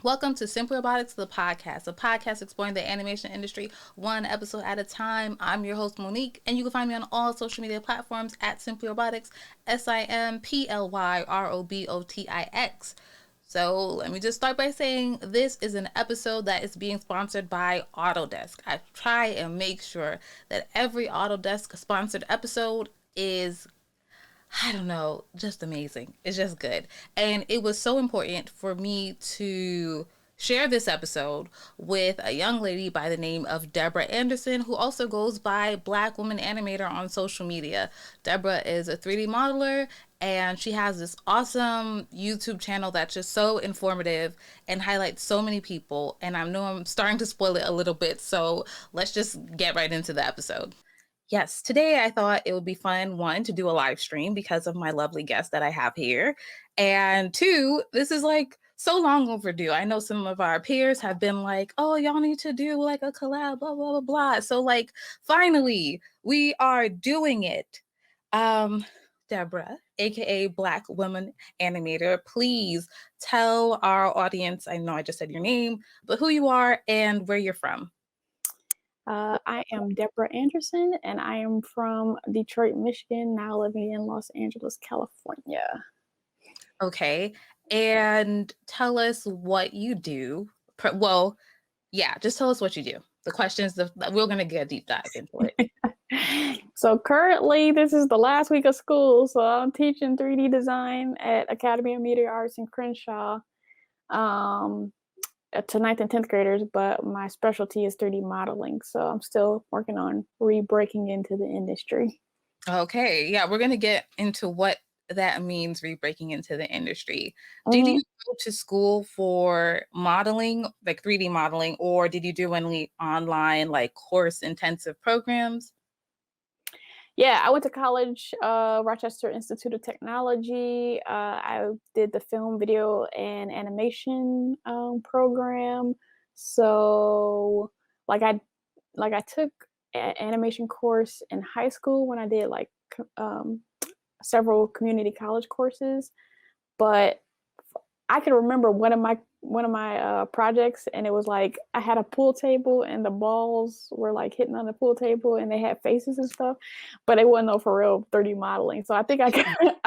Welcome to Simplyrobotix, the podcast, a podcast exploring the animation industry one episode at a time. I'm your host, Monique, and you can find me on all social media platforms at Simplyrobotix, Simplyrobotix. So let me just start by saying this is an episode that is being sponsored by Autodesk. I try and make sure that every Autodesk sponsored episode is, I don't know, just amazing. It's just good. And it was so important for me to share this episode with a young lady by the name of Deborah Anderson, who also goes by Black Woman Animator on social media. Deborah is a 3D modeler, and she has this awesome YouTube channel that's just so informative and highlights so many people. And I know I'm starting to spoil it a little bit, so let's just get right into the episode. Yes, today I thought it would be fun, one, to do a live stream because of my lovely guest that I have here. And two, this is like so long overdue. I know some of our peers have been like, oh, y'all need to do like a collab, blah, blah, blah, blah. So like, finally, we are doing it. Deborah, aka Black Woman Animator, please tell our audience, I know I just said your name, but who you are and where you're from. I am Deborah Anderson, and I am from Detroit, Michigan, now living in Los Angeles, California. Okay. And tell us what you do. Well, yeah, just tell us what you do. The questions, we're going to get a deep dive into it. So currently, this is the last week of school, so I'm teaching 3D design at Academy of Media Arts in Crenshaw. To 9th and 10th graders, but my specialty is 3D modeling. So I'm still working on re-breaking into the industry. Okay. Yeah, we're going to get into what that means, re-breaking into the industry. Did you go to school for modeling, like 3D modeling, or did you do any online, like course intensive programs? Yeah, I went to college, Rochester Institute of Technology. I did the film, video, and animation program. So, I took an animation course in high school when I did several community college courses. But I can remember one of my projects, and it was like I had a pool table and the balls were like hitting on the pool table and they had faces and stuff, but it wasn't no for real 3D modeling. So I think I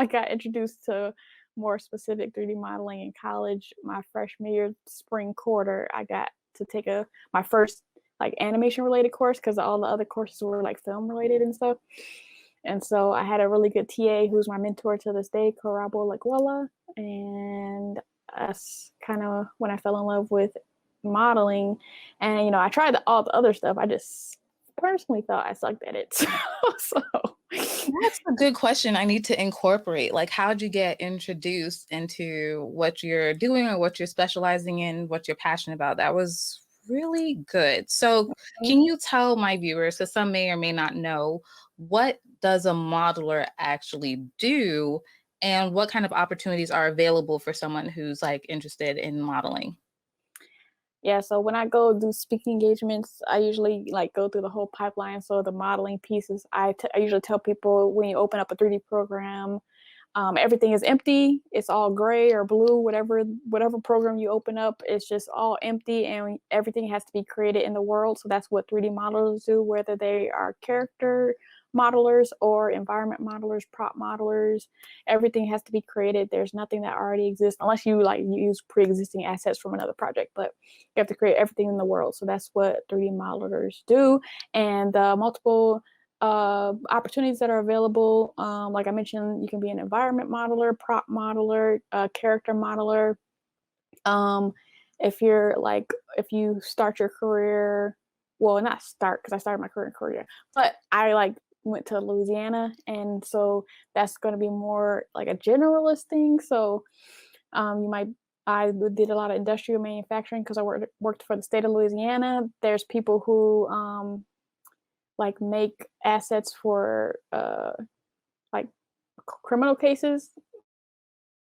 got introduced to more specific 3D modeling in college. My freshman year, spring quarter, I got to take my first like animation related course because all the other courses were like film related and stuff. And so I had a really good TA who's my mentor to this day, Korabo Lakwala, and that's kind of when I fell in love with modeling. And I tried all the other stuff. I just personally thought I sucked at it. So that's a good question I need to incorporate. Like, how'd you get introduced into what you're doing or what you're specializing in, what you're passionate about? That was really good. So can you tell my viewers, because some may or may not know, what does a modeler actually do and what kind of opportunities are available for someone who's like interested in modeling? Yeah, so when I go do speaking engagements, I usually like go through the whole pipeline. So the modeling pieces, I usually tell people when you open up a 3D program, everything is empty. It's all gray or blue, whatever program you open up, it's just all empty and everything has to be created in the world. So that's what 3D modelers do, whether they are character modelers or environment modelers, prop modelers. Everything has to be created. There's nothing that already exists unless you like use pre-existing assets from another project, but you have to create everything in the world. So that's what 3D modelers do. And multiple opportunities that are available, like I mentioned, you can be an environment modeler, prop modeler, character modeler. If you start your career, well, not start because I started my career in Korea, but I went to Louisiana, and so that's going to be more like a generalist thing. So I did a lot of industrial manufacturing because I worked for the state of Louisiana. There's people who make assets for criminal cases,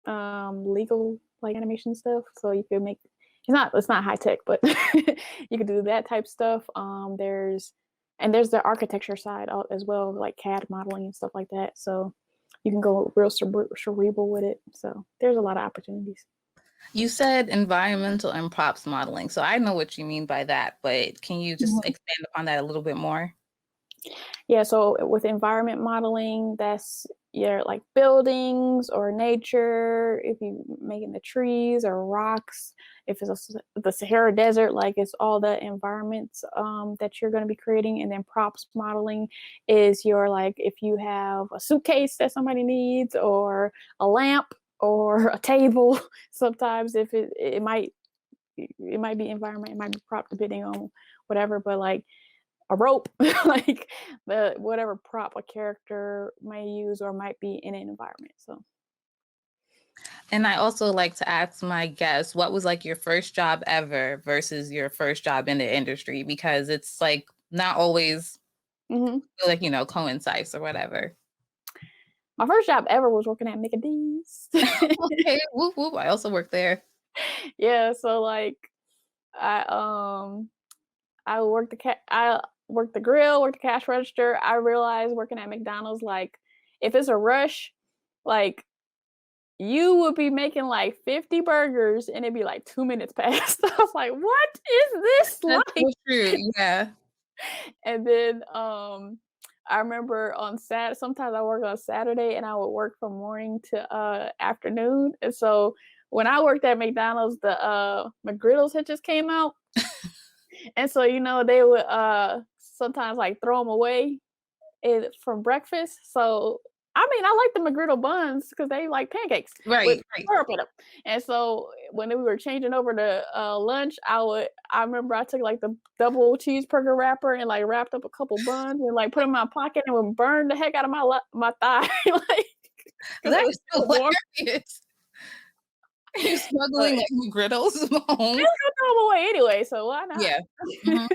legal animation stuff. So you could make it's not high tech, but you could do that type stuff. There's And there's the architecture side as well, like CAD modeling and stuff like that. So you can go real cerebral with it. So there's a lot of opportunities. You said environmental and props modeling. So I know what you mean by that, but can you just Mhm. expand upon that a little bit more? Yeah, so with environment modeling, that's your like buildings or nature, if you making the trees or rocks, if it's the Sahara Desert, like it's all the environments that you're going to be creating. And then props modeling is your like if you have a suitcase that somebody needs or a lamp or a table. Sometimes if it might be environment, it might be prop depending on whatever, but like a rope, like the whatever prop a character may use or might be in an environment. So, And I also like to ask my guests, what was like your first job ever versus your first job in the industry? Because it's like not always mhm. like, coincides or whatever. My first job ever was working at Mickey D's. Okay, whoop whoop. I also work there. Yeah, so like I I worked I worked the grill, worked the cash register. I realized working at McDonald's, like if it's a rush, like you would be making like 50 burgers and it'd be like 2 minutes past. I was like, what is this That's like? so true. Yeah. And then I remember sometimes I work on Saturday and I would work from morning to afternoon. And so when I worked at McDonald's, the McGriddles had just came out. And so, they would sometimes like throw them away from breakfast. So, I mean, I like the McGriddle buns because they like pancakes with Right, right. syrup in them. And so, when we were changing over to lunch, I remember I took like the double cheeseburger wrapper and like wrapped up a couple buns and like put them in my pocket and would burn the heck out of my thigh, like because they were That's still warm. hilarious. Are you But smuggling like griddles I home? was gonna throw them away anyway, so why not? Yeah. Mhm.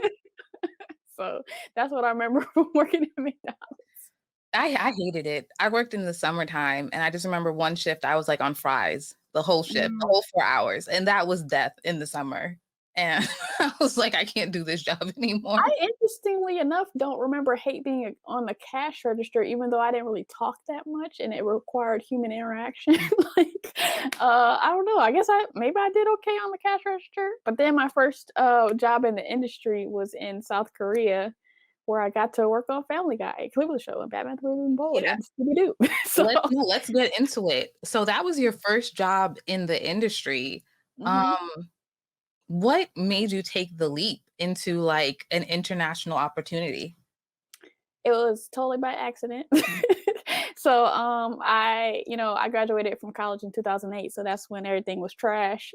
So that's what I remember from working at McDonald's. I hated it. I worked in the summertime, and I just remember one shift, I was, like, on fries, the whole shift, the Mm. whole 4 hours, and that was death in the summer, and I was like, "I can't do this job anymore." I interestingly enough don't remember hate being on the cash register, even though I didn't really talk that much and it required human interaction. Like, I don't know. I guess maybe I did okay on the cash register. But then my first job in the industry was in South Korea, where I got to work on Family Guy, Cleveland Show, and Batman the Bold, Yeah, and Scooby Doo. So, let's get into it. So that was your first job in the industry. mhm. Um, what made you take the leap into, like, an international opportunity? It was totally by accident. So, I graduated from college in 2008, so that's when everything was trash.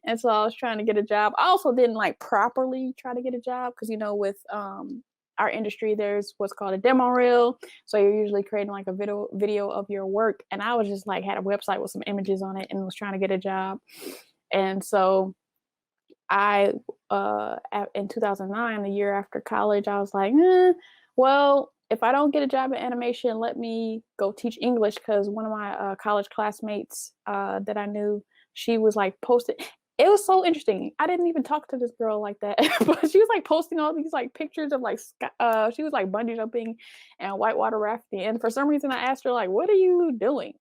And so I was trying to get a job. I also didn't like properly try to get a job because, with our industry, there's what's called a demo reel. So you're usually creating like a video of your work. And I was just like had a website with some images on it and was trying to get a job. And so I in 2009, the year after college, I was like, well, if I don't get a job in animation, let me go teach English because one of my college classmates that I knew, she was like posting. It was so interesting. I didn't even talk to this girl like that, but she was like posting all these like pictures of like she was like bungee jumping and whitewater rafting. And for some reason, I asked her like, "What are you doing?"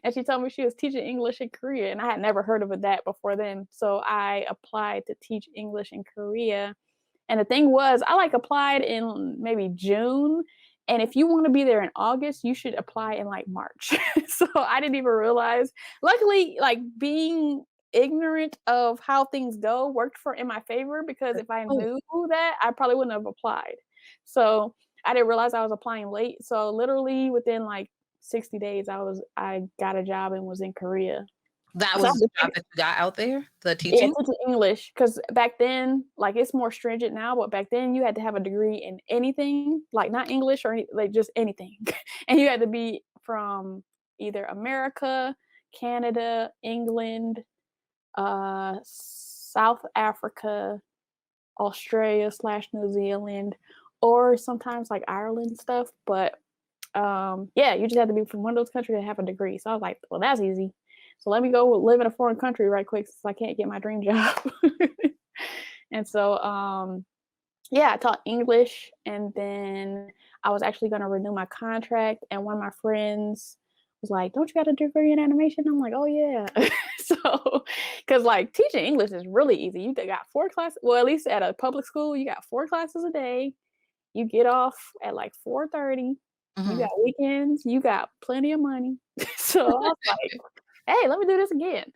And she told me she was teaching English in Korea, and I had never heard of that before then. So I applied to teach English in Korea. And the thing was, I like applied in maybe June. And if you want to be there in August, you should apply in like March. So I didn't even realize. Luckily, like being ignorant of how things go worked for in my favor because if I Oh, knew that, I probably wouldn't have applied. So I didn't realize I was applying late. So literally within like 60 days, I got a job and was in Korea. that So I was the was job that you got out there? The yeah, teaching? teaching English, because back then, like, it's more stringent now, but back then you had to have a degree in anything, like, not English or like, just anything. And you had to be from either America, Canada, England, South Africa, Australia/New Zealand, or sometimes, like, Ireland stuff, but, yeah, you just had to be from one of those countries to have a degree, so I was like, "Well, that's easy. So let me go live in a foreign country right quick since I can't get my dream job." And so, Yeah, I taught English, and then I was actually gonna renew my contract, and one of my friends was like, "Don't you got a degree in animation?" I'm like, "Oh, yeah." So, because like, teaching English is really easy. You got 4 classes well, at least at a public school, you got 4 classes a day. You get off at, like, 4:30. You Hmm. got weekends, you got plenty of money. So, I was like, "Hey, let me do this again."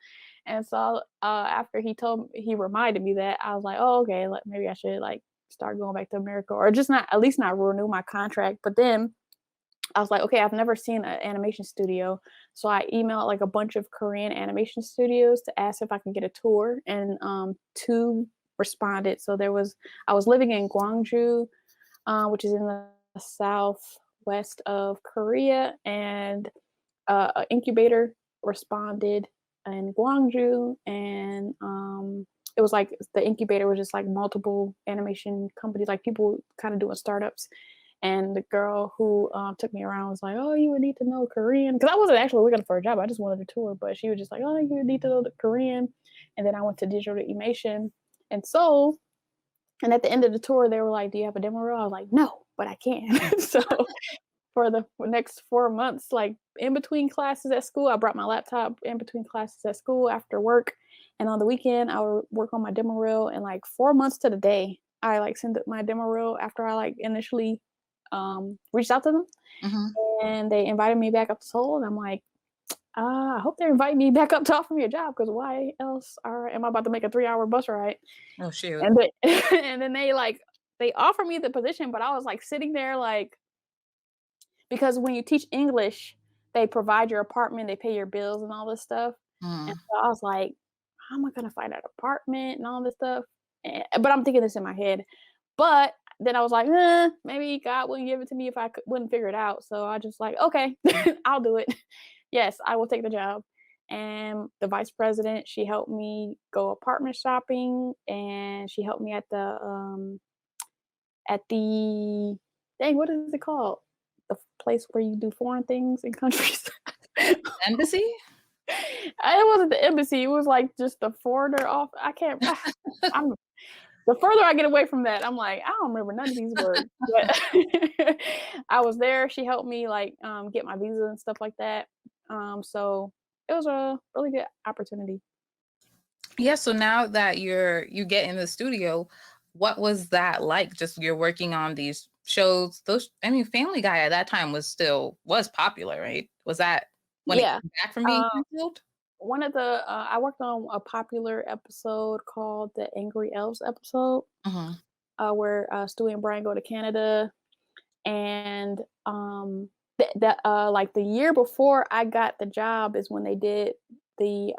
And so, after he reminded me that, I was like, "Oh, okay, like, maybe I should, like, start going back to America or just not at least not renew my contract." But then I was like, "Okay, I've never seen an animation studio." So I emailed, like, a bunch of Korean animation studios to ask if I could get a tour, and, 2 responded. So there was I was living in Gwangju, which is in the southwest of Korea, and an incubator responded in Gwangju, and it was like the incubator was just like multiple animation companies, like people kind of doing startups. And the girl who took me around was like, "Oh, you would need to know Korean," because I wasn't actually looking for a job. I just wanted a tour, but she was just like, "Oh, you would need to know the Korean." And then I went to digital animation, and so and at the end of the tour, they were like, "Do you have a demo reel?" I was like, "No, but I can." So for the next 4 months, like in between classes at school, I brought my laptop in between classes at school after work, and on the weekend, I would work on my demo reel. And like 4 months to the day, I like sent my demo reel after I like initially reached out to them, Hmm. and they invited me back up to Seoul. And I'm like, I hope they invite me back up to offer me a job because why else am I about to make a 3-hour bus ride? Oh shoot. And they and then they offered me the position, but I was, like, sitting there, like because when you teach English, they provide your apartment, they pay your bills and all this stuff, and Mm. so I was like, "How am I gonna find an apartment and all this stuff?" But I'm thinking this in my head. But then I was like, maybe God wouldn't give it to me if I wouldn't figure it out." So I just like, "Okay, I'll do it." Yes, I will take the job. And the vice president, she helped me go apartment shopping, and she helped me at the dang, what is it called? The place where you do foreign things in countries. Embassy? It wasn't the embassy, it was, like, just the foreigner off I can't I'm the further I get away from that, I'm like, I don't remember none of these words, but I was there, she helped me, like, get my visa and stuff like that, so it was a really good opportunity. Yeah, so now that you get in the studio, what was that like? Just you're working on these shows. Those I mean, Family Guy at that time was popular, right? Was that when it Yeah, came back from being uh canceled? one of the I worked on a popular episode called the Angry Elves episode, Mhm. where Stewie and Brian go to Canada, and like the year before I got the job is when they did the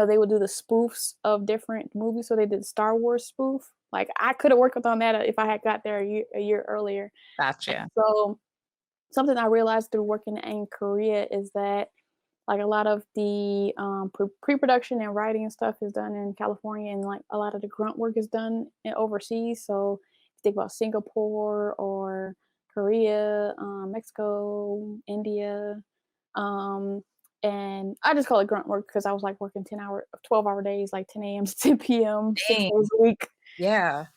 they would do the spoofs of different movies. So they did Star Wars spoof. Like I could have worked on that if I had got there a year earlier. And Gotcha. so something I realized through working in Korea is that like a lot of the pre-production and writing and stuff is done in California, and like a lot of the grunt work is done overseas. So if you think about Singapore or Korea, Mexico, India, um, and I just call it grunt work because I was like working 12-hour days, like 10 a.m. to 10 p.m. 6 days Dang. a week. Yeah.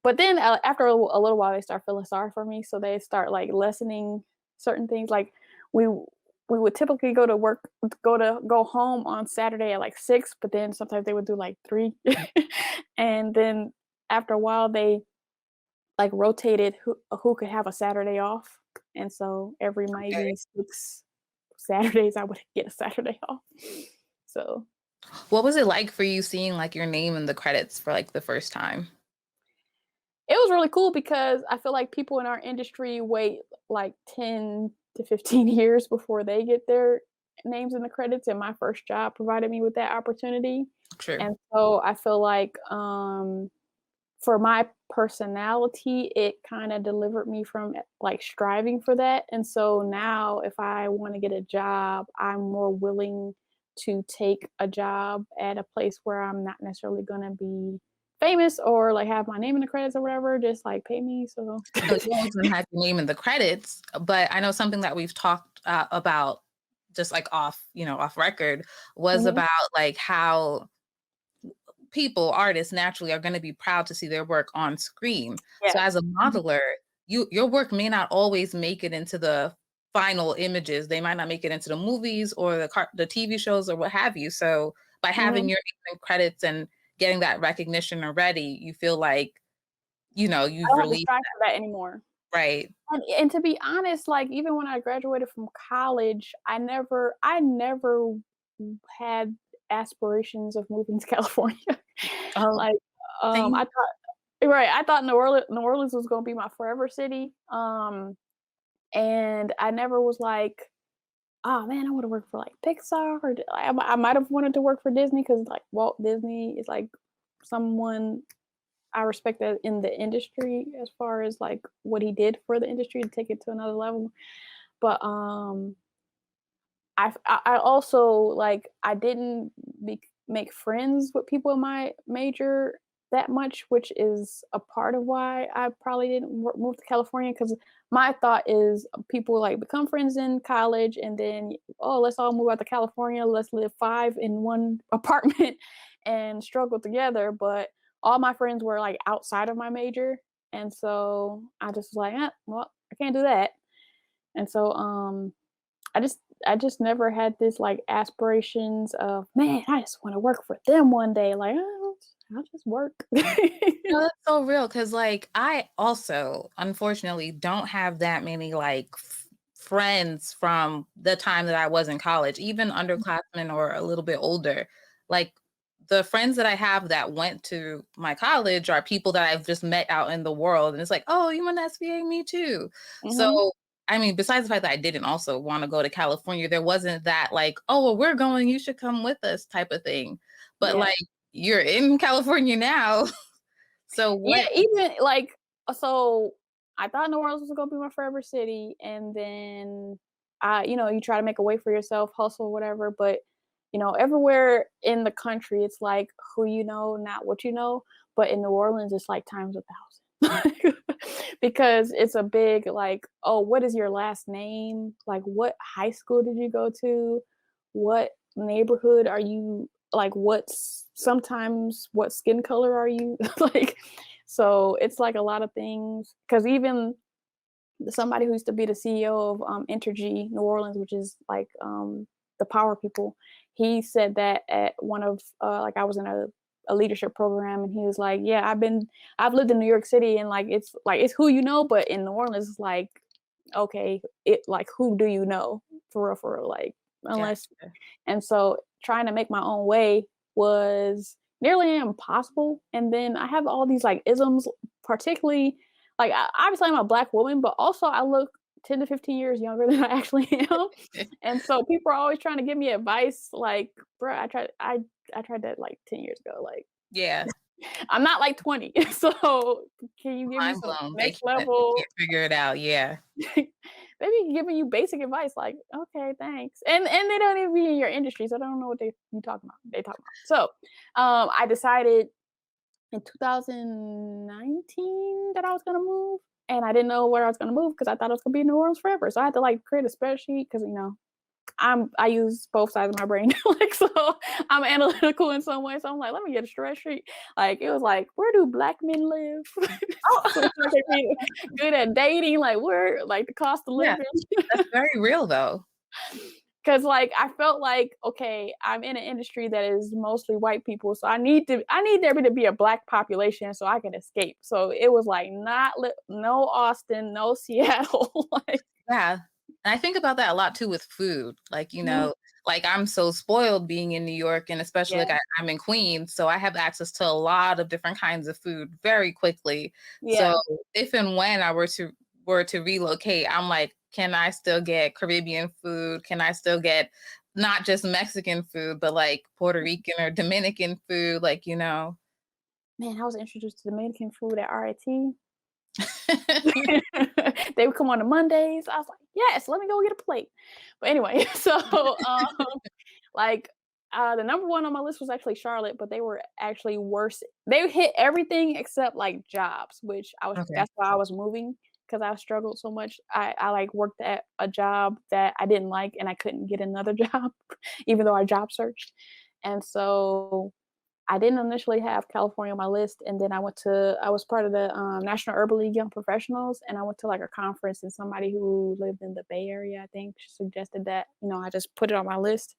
But then after a little while, they start feeling sorry for me, so they start like lessening certain things. Like we we would typically go home on Saturday at like 6, but then sometimes they would do like 3, and then after a while they like rotated who could have a Saturday off, and so every Okay. maybe 6 Saturdays I would get a Saturday off. So What was it like for you seeing like your name in the credits for like the first time? it was really cool because I feel like people in our industry wait like 10 to 15 years before they get their names in the credits, and my first job provided me with that opportunity. True. And so I feel like, for my personality, it kinda delivered me from, like, striving for that, and so now if I wanna get a job, I'm more willing to take a job at a place where I'm not necessarily gonna be famous or, like, have my name in the credits or whatever, just, like, pay me, so No, you always gonna have your name in the credits, but I know something that we've talked about just like off record was Mhm. about like how people, artists naturally are going to be proud to see their work on screen. So Yes. as a modeler, your work may not always make it into the final images. They might not make it into the movies or the TV shows or what have you. So by having Mm-hmm. your name and credits and getting that recognition already, you feel like, I you've don't have to released strive for that anymore. that, right? And to be honest, like even when I graduated from college, I never had aspirations of moving to California. Oh, Like, I same. thought right, I thought New Orleans was gonna be my forever city. And I never was like, oh man, I want to work for like Pixar, or I might have wanted to work for Disney because like Walt Disney is like someone I respect that in the industry as far as like what he did for the industry to take it to another level. But I also like I didn't make friends with people in my major that much, which is a part of why I probably didn't move to California. Because my thought is people like become friends in college and then, oh, let's all move out to California, let's live five in one apartment and struggle together. But all my friends were like outside of my major, and so I just was like, well, I can't do that. And so I just I just never had this like aspirations of, man, I just want to work for them one day. Like, oh, I'll just work. No, that's so real because, like, I also unfortunately don't have that many like friends from the time that I was in college, even underclassmen or a little bit older. Like, the friends that I have that went to my college are people that I've just met out in the world, and it's like, oh, you want to SBA? Me too. Hmm. So, I mean, besides the fact that I didn't also want to go to California, there wasn't that like, oh, well, we're going, you should come with us type of thing. But Yeah. like, you're in California now. So Yeah, what even like so I thought New Orleans was gonna be my forever city, and then you try to make a way for yourself, hustle, whatever, but everywhere in the country it's like who you know, not what you know. But in New Orleans it's like times 1,000. Because it's a big like, oh, what is your last name? Like what high school did you go to? What neighborhood are you like sometimes what skin color are you? Like, so it's like a lot of things. Because even somebody who used to be the CEO of Entergy New Orleans, which is like the power people, he said that at one of like I was in a leadership program, and he was like, yeah, I've lived in New York City, and like it's who you know, but in New Orleans it's like, okay, it like who do you know, for real, like, unless. Gotcha. And so trying to make my own way was nearly impossible. And then I have all these like isms, particularly like obviously I'm a black woman, but also I look 10 to 15 years younger than I actually am. And so people are always trying to give me advice like, bro, I tried that like 10 years ago. Like, Yeah, I'm not like 20. So can you give me mind some blown. next They level? can't figure it out. Yeah. Maybe giving you basic advice like, okay, thanks. And they don't even be in your industry, so I don't know what you talking about. They talk about. So I decided in 2019 that I was gonna move, and I didn't know where I was gonna move because I thought I was gonna be in New Orleans forever. So I had to like create a spreadsheet because I use both sides of my brain. Like, so I'm analytical in some way. So I'm like, let me get a spreadsheet. Like, it was like, where do black men live? So Oh, I can be good at dating, like where like the cost of yeah. living. That's very real though. Cause like I felt like, okay, I'm in an industry that is mostly white people, so I need there to be a black population so I can escape. So it was like no Austin, no Seattle. Like, Yeah. And I think about that a lot too with food. Like, mhm, like I'm so spoiled being in New York and especially like yeah, I'm in Queens, so I have access to a lot of different kinds of food very quickly. So yeah. if and when I were to relocate, I'm like, can I still get Caribbean food? Can I still get not just Mexican food, but like Puerto Rican or Dominican food? Man, I was introduced to Dominican food at RIT. They would come on the Mondays. I was like, yes, let me go get a plate. But anyway, so like the number one on my list was actually Charlotte, but they were actually worse. They hit everything except like jobs, which Okay. that's why I was moving because I struggled so much. I like worked at a job that I didn't like and I couldn't get another job, even though I job searched. And so I didn't initially have California on my list, and then I was part of the National Urban League Young Professionals, and I went to like a conference, and somebody who lived in the Bay Area, I think, suggested that I just put it on my list.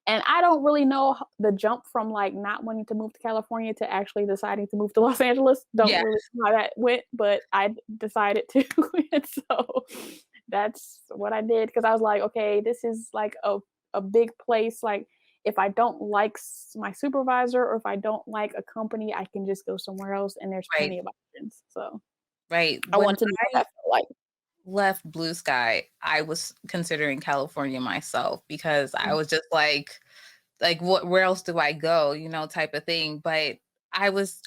And I don't really know the jump from like not wanting to move to California to actually deciding to move to Los Angeles. Don't Yeah, really know how that went, but I decided to, and so that's what I did because I was like, okay, this is like a big place. Like if I don't like my supervisor or if I don't like a company, I can just go somewhere else, and there's right, plenty of options. So right. I When want to know what I that felt like. left Blue Sky, I was considering California myself because I Mm. was just like what where else do I go, type of thing. But I was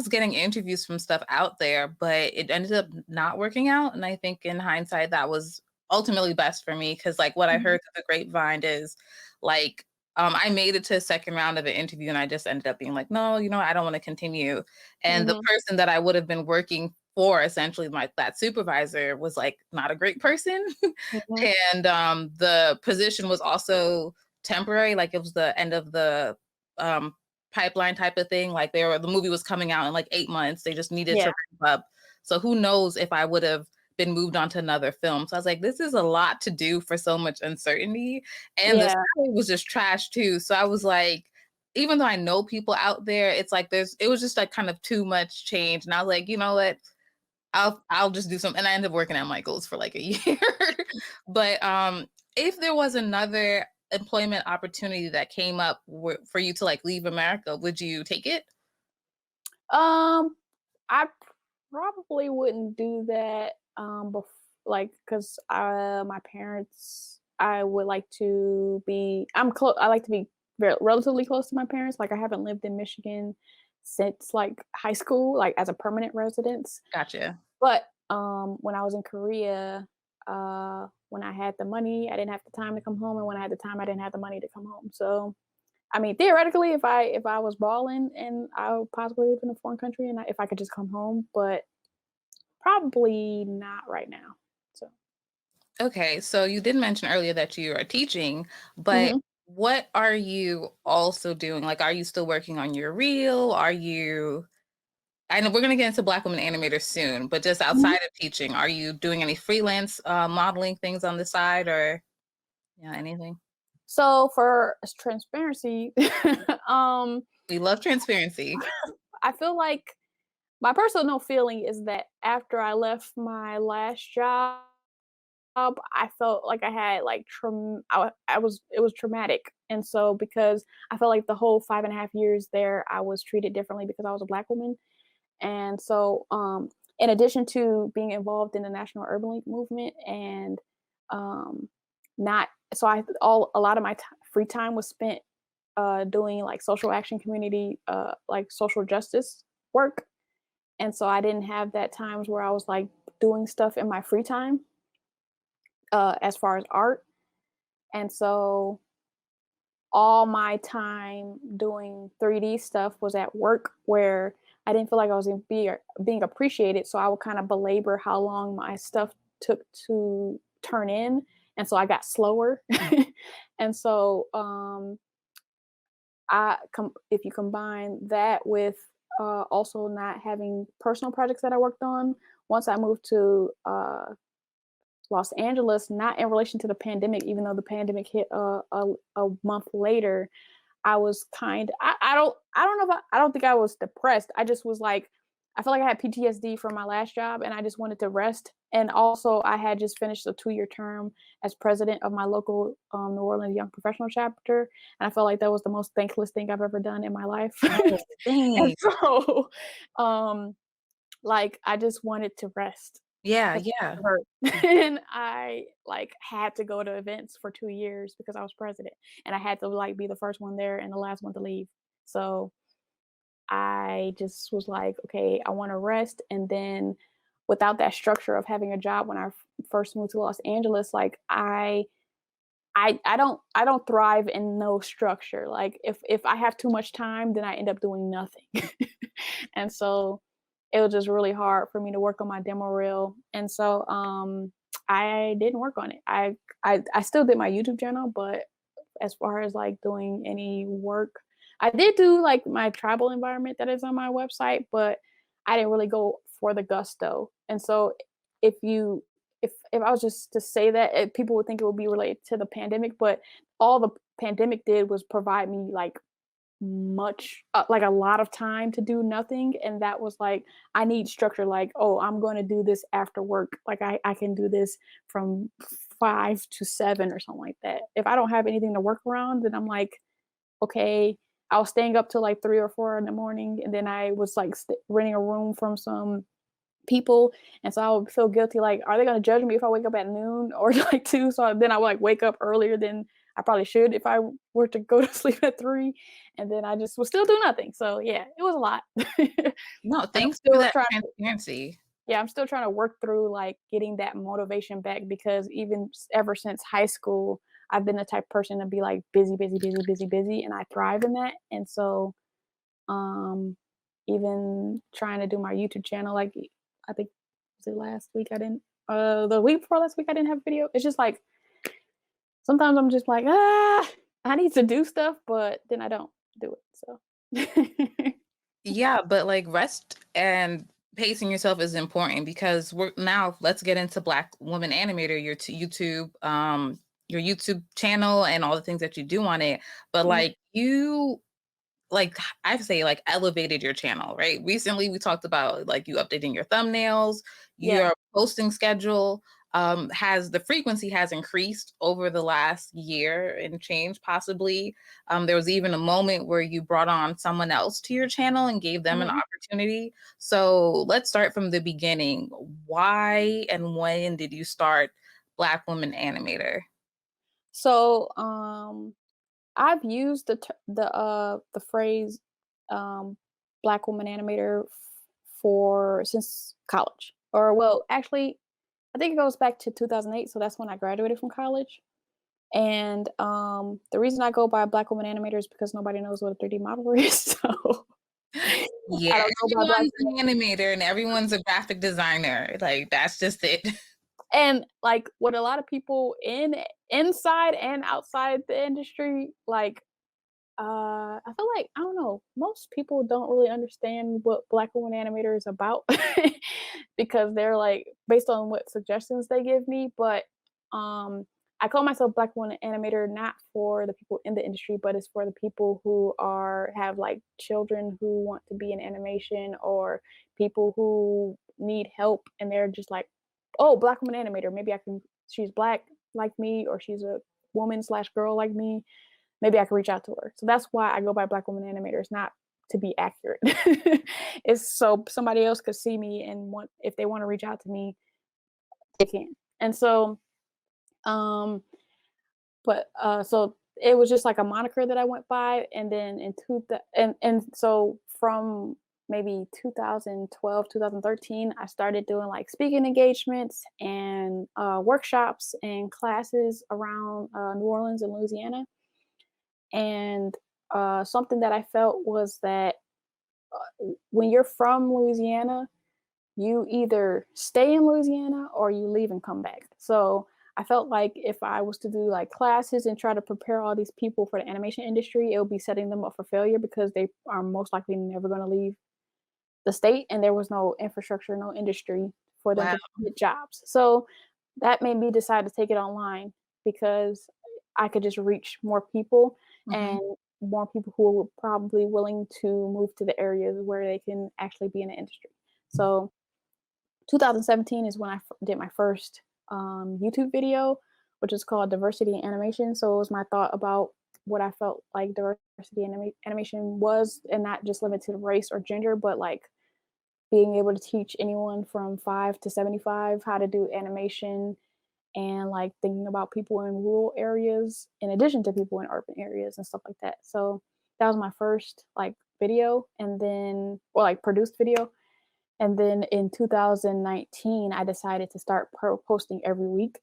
getting interviews from stuff out there, but it ended up not working out. And I think in hindsight that was ultimately best for me because like what I Mhm. heard through the grapevine is like I made it to a second round of an interview and I just ended up being like, no, I don't want to continue. And the Mhm. person that I would have been working for, essentially my that supervisor, was like not a great person. Mhm. And the position was also temporary, like it was the end of the um pipeline type of thing. Like the movie was coming out in like 8 months. They just needed to Yeah. ramp up. So who knows if I would have been moved on to another film. So I was like, this is a lot to do for so much uncertainty. And the Yeah. salary was just trash too. So I was like, even though I know people out there, it's like it was just like kind of too much change. And I was like, you know what? I'll just do some, and I ended up working at Michael's for like a year. But if there was another employment opportunity that came up for you to like leave America, would you take it? Um, I probably wouldn't do that, like, cause my parents, I would like to be I like to be relatively close to my parents, like, I haven't lived in Michigan since, like, high school, like, as a permanent residence, Gotcha. but, when I was in Korea, when I had the money, I didn't have the time to come home, and when I had the time, I didn't have the money to come home, so I mean, theoretically, if I was balling and I would possibly live in a foreign country and if I could just come home, but probably not right now. So, Okay, so you did mention earlier that you are teaching, but mhm, what are you also doing? Like, are you still working on your reel? Are you I know we're gonna get into Black Women Animators soon, but just mhm. outside of teaching, are you doing any freelance modeling things on the side or anything? So for transparency, um, We love transparency. I feel like my personal feeling is that after I left my last job, I felt like I had like I was it was traumatic, and so because I felt like the whole 5.5 years there, I was treated differently because I was a Black woman. And so, in addition to being involved in the National Urban League movement and um, not, so a lot of my free time was spent doing like social action community, like social justice work. And so I didn't have that times where I was like doing stuff in my free time as far as art. And so all my time doing 3D stuff was at work where I didn't feel like I was being appreciated. So I would kind of belabor how long my stuff took to turn in. And so I got slower. And so if you combine that with also not having personal projects that I worked on, once I moved to Los Angeles, not in relation to the pandemic, even though the pandemic hit a month later, I was I don't know if I don't think I was depressed. I just was like I felt like I had PTSD from my last job and I just wanted to rest. And also I had just finished a 2-year term as president of my local New Orleans Young Professional chapter. And I felt like that was the most thankless thing I've ever done in my life. Oh, And dang. so um like I just wanted to rest Yeah, because yeah. it hurt. And I like had to go to events for 2 years because I was president, and I had to like be the first one there and the last one to leave. So I just was like, okay, I want to rest. And then without that structure of having a job when I first moved to Los Angeles, like I don't thrive in no structure. Like if I have too much time, then I end up doing nothing. And so it was just really hard for me to work on my demo reel. And so I didn't work on it. I still did my YouTube channel, but as far as like doing any work, I did do like my tribal environment that is on my website, but I didn't really go for the gusto. And so if you if I was just to say that, people would think it would be related to the pandemic, but all the pandemic did was provide me like like a lot of time to do nothing, and that was like I need structure. Like, oh, I'm going to do this after work. Like I can do this from 5 to 7 or something like that. If I don't have anything to work around, then I'm like, okay, I was staying up till like 3 or 4 in the morning, and then I was like renting a room from some people, and so I would feel guilty. Like, are they going to judge me if I wake up at noon or like 2? So then I would like wake up earlier than I probably should if I were to go to sleep at 3, and then I just would still do nothing. So yeah, it was a lot. And No, I'm thanks for still that trying. transparency. Yeah, I'm still trying to work through like getting that motivation back because even ever since high school, I've been the type of person to be like busy, busy, busy, busy, busy, and I thrive in that. And so, um, even trying to do my YouTube channel, like I think was it last week I didn't, the week before last week I didn't have a video. It's just like sometimes I'm just like, I need to do stuff, but then I don't do it. So, Yeah, but like rest and pacing yourself is important because we're now let's get into Black Woman Animator, your YouTube channel and all the things that you do on it. But Mhm. like you like I say like elevated your channel, right? Recently we talked about like you updating your thumbnails, Yeah. your posting schedule has the frequency has increased over the last year and change possibly. There was even a moment where you brought on someone else to your channel and gave them an Mhm. opportunity. So let's start from the beginning. Why and when did you start Black Woman Animator? So, I've used the phrase, "Black woman animator" for since college, or well, actually, I think it goes back to 2008. So that's when I graduated from college. And the reason I go by Black woman animator is because nobody knows what a 3D modeler is. So Yeah, I don't go by Black everyone's woman. an animator and everyone's a graphic designer. Like that's just it. And like what a lot of people inside and outside the industry like I feel like I don't know. Most people don't really understand what Black Woman Animator is about because they're like based on what suggestions they give me. But um, I call myself Black Woman Animator not for the people in the industry, but it's for the people who are have like children who want to be in animation or people who need help and they're just like, oh, Black Woman Animator. Maybe I can. She's black like me, or she's a woman slash girl like me, maybe I could reach out to her. So that's why I go by Black Woman Animator. It's not to be accurate. It's so somebody else could see me and want if they want to reach out to me, they can. And so, um, but so it was just like a moniker that I went by, and then and so from maybe 2012 2013 I started doing like speaking engagements and workshops and classes around New Orleans and Louisiana. And something that I felt was that when you're from Louisiana, you either stay in Louisiana or you leave and come back. So I felt like if I was to do like classes and try to prepare all these people for the animation industry, it would be setting them up for failure because they are most likely never going to leave the state and there was no infrastructure, no industry for them Wow. to get jobs. So that made me decide to take it online because I could just reach more people Mhm. and more people who were probably willing to move to the areas where they can actually be in the industry. So 2017 is when I did my first YouTube video, which is called Diversity in Animation. So it was my thought about what I felt like diversity in animation was, and not just limited to race or gender, but like being able to teach anyone from 5 to 75 how to do animation and like thinking about people in rural areas in addition to people in urban areas and stuff like that. So that was my first like video and then or like produced video. And then in 2019, I decided to start posting every week.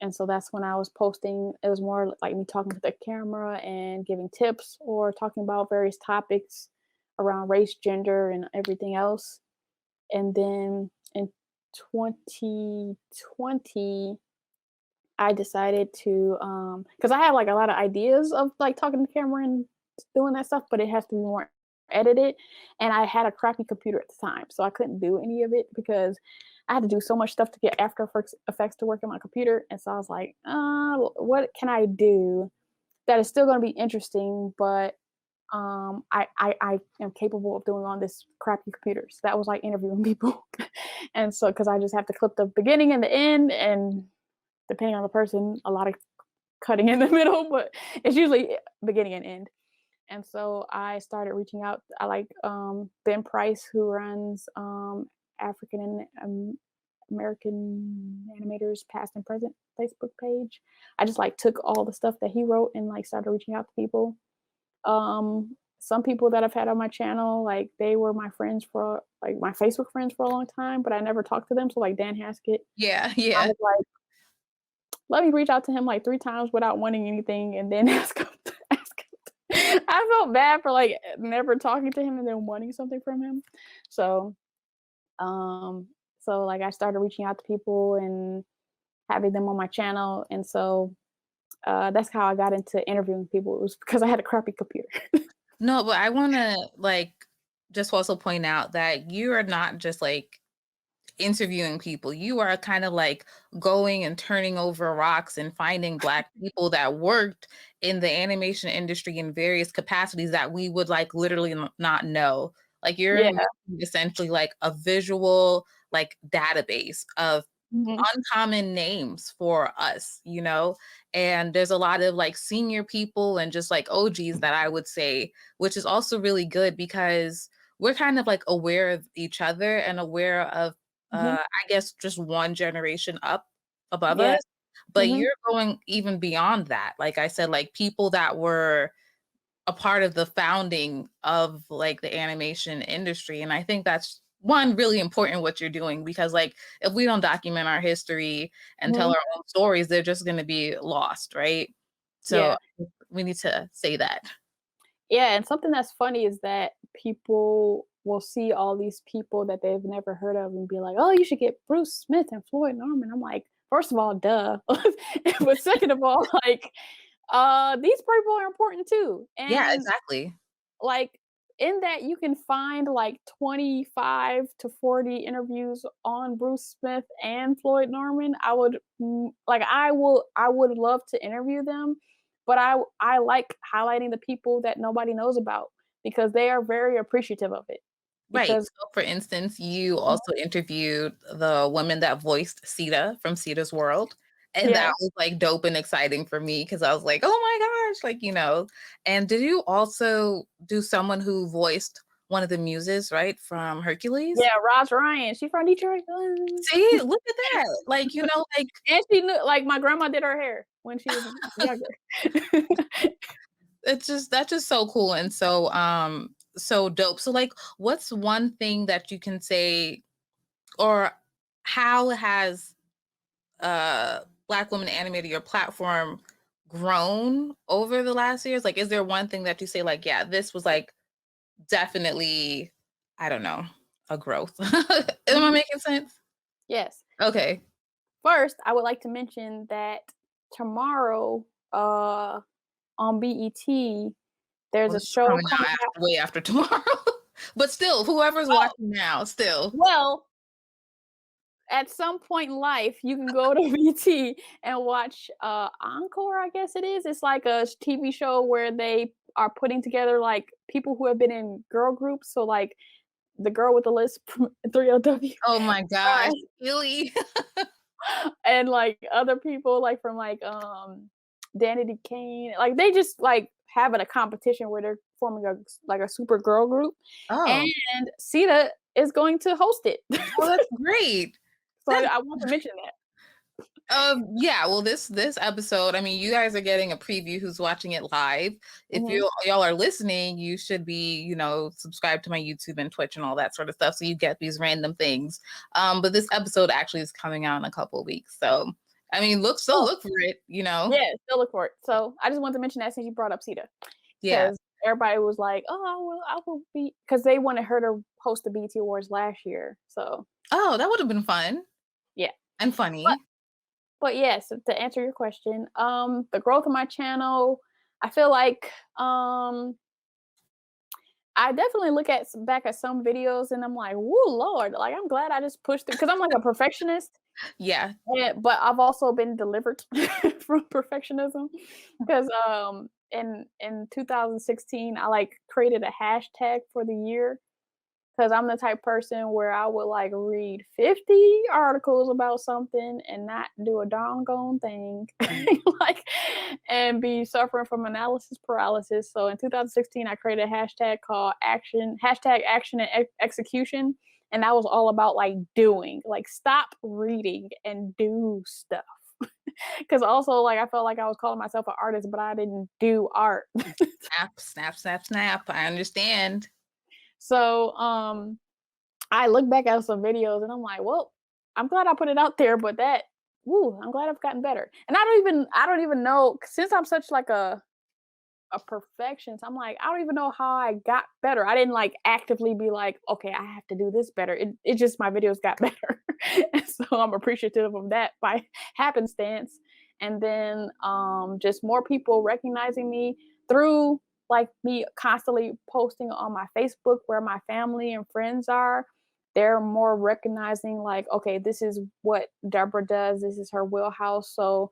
And so that's when I was posting. It was more like me talking to the camera and giving tips or talking about various topics around race, gender, and everything else. And then in 2020, I decided to because I had like a lot of ideas of like talking to the camera and doing that stuff, but it has to be more edited. And I had a crappy computer at the time, so I couldn't do any of it because I had to do so much stuff to get After Effects to work on my computer. And so I was like, what can I do that is still going to be interesting, but I am capable of doing on this crappy computer. So that was like interviewing people. And so, because I just have to clip the beginning and the end, and depending on the person, a lot of cutting in the middle, but it's usually beginning and end. And so I started reaching out. I like Ben Price, who runs African and American animators past and present Facebook page. I just like took all the stuff that he wrote and like started reaching out to people. Some people that I've had on my channel, like they were my friends for like my Facebook friends for a long time, but I never talked to them. So like Dan Haskett, Yeah, I yeah. was like, let me reach out to him like 3 times without wanting anything, and then ask him. I felt bad for like never talking to him and then wanting something from him. So, um, so like I started reaching out to people and having them on my channel, and so that's how I got into interviewing people. It was because I had a crappy computer. No, but I want to like just also point out that you are not just like interviewing people. You are kind of like going and turning over rocks and finding Black people that worked in the animation industry in various capacities that we would like literally not know. Like you're Yeah. essentially like a visual like database of Mhm. uncommon names for us, you know? And there's a lot of like senior people and just like OGs that I would say, which is also really good because we're kind of like aware of each other and aware of Mhm. I guess just one generation up above us. Yeah. But Mhm. you're going even beyond that. Like I said, like people that were a part of the founding of like the animation industry. And I think that's one really important what you're doing because like if we don't document our history and tell Mhm. our own stories, they're just going to be lost, right? So Yeah. we need to say that. Yeah, and something that's funny is that people will see all these people that they've never heard of and be like, "Oh, you should get Bruce Smith and Floyd Norman." I'm like, first of all, duh. But second of all, like, these people are important too. Yeah, And exactly. like in that you can find like 25 to 40 interviews on Bruce Smith and Floyd Norman. I would love to interview them, but I like highlighting the people that nobody knows about because they are very appreciative of it. Right. Because So, for instance, you also interviewed the woman that voiced Sita from Sita's World. And that yeah, was like dope and exciting for me because I was like, oh my gosh, like, you know. And did you also do someone who voiced one of the muses, right, from Hercules? yeah, Roz Ryan, she from Detroit. See, look at that. Like, you know, like And she knew like my grandma did her hair when she was younger. it's just that's just so cool and so dope. So like what's one thing that you can say or how has Black women animator your platform grown over the last years? Like, is there one thing that you say, like, yeah, this was like definitely, I don't know, a growth? Am I Mhm. making sense? Yes. Okay. First, I would like to mention that tomorrow, on BET, there's Well, a this is show coming coming out out. after, way after tomorrow. But still, whoever's Oh, watching now, still. well, at some point in life, you can go to BET and watch, Encore, I guess it is. It's like a TV show where they are putting together, like, people who have been in girl groups, so, like, the girl with the lisp from 3LW, Oh my gosh, uh, really? and, like, other people, like, from, like, Danity Kane, like, they just, like, having a competition where they're forming a super girl group, Oh, and Sita is going to host it. oh, that's great. So That's I want to mention that. Yeah, well, this episode, I mean, you guys are getting a preview who's watching it live. If Mhm. y'all are listening, you should be, you know, subscribed to my YouTube and Twitch and all that sort of stuff, so you get these random things. But this episode actually is coming out in a couple of weeks, so I mean, Oh, look for it, you know. yeah, still look for it. So I just wanted to mention that since you brought up Sita, Yeah. because everybody was like, "Oh, I will be," because they wanted her to host the BET Awards last year. So Oh, that would have been fun yeah, and but funny. yes, to answer your question, the growth of my channel, I feel like I definitely look at back at some videos and I'm like, "Woo, Lord!" Like I'm glad I just pushed it because I'm like a perfectionist. Yeah. But I've also been delivered from perfectionism because in 2016 I like created a hashtag for the year because I'm the type person where I would like read 50 articles about something and not do a doggone thing, like, and be suffering from analysis paralysis. So in 2016, I created a hashtag called action and execution. And that was all about like doing, like stop reading and do stuff. Cause also like I felt like I was calling myself an artist, but I didn't do art. Snap, snap, snap, snap. I understand. So I look back at some videos and I'm like, well, I'm glad I put it out there, but I'm glad I've gotten better. And I don't even know since I'm such like a perfectionist. I'm like, I don't even know how I got better. I didn't like actively be like, okay, I have to do this better. It just my videos got better. And so I'm appreciative of that by happenstance. And then just more people recognizing me through like me constantly posting on my Facebook where my family and friends are. They're more recognizing like, okay, this is what Deborah does. This is her wheelhouse. So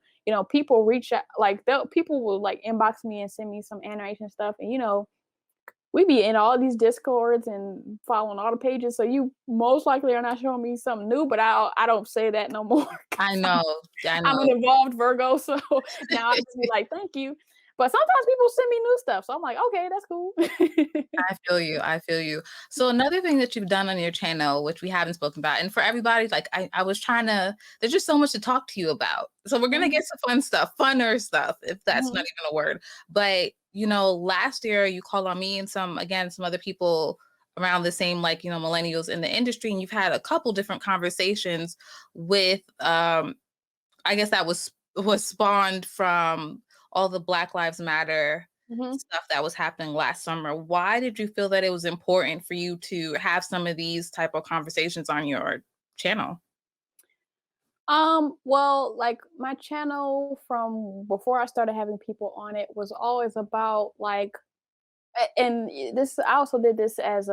people reach out, like people will like inbox me and send me some animation stuff, and we be in all these discords and following all the pages. So you most likely are not showing me something new, but I don't say that no more. I know. I I'm an know. involved Virgo, so now I just be like, thank you. But sometimes people send me new stuff, so I'm like, okay, that's cool. I feel you. I feel you. So another thing that you've done on your channel, which we haven't spoken about, and for everybody, like I was trying to, there's just so much to talk to you about. So we're gonna Mhm, get some fun stuff, funner stuff, if that's not mhm, even a word. But last year you called on me and some other people around the same, like, millennials in the industry, and you've had a couple different conversations with I guess that was spawned from all the Black Lives Matter mhm. stuff that was happening last summer. Why did you feel that it was important for you to have some of these type of conversations on your channel? Well, like my channel from before I started having people on it was always about like and this I also did this as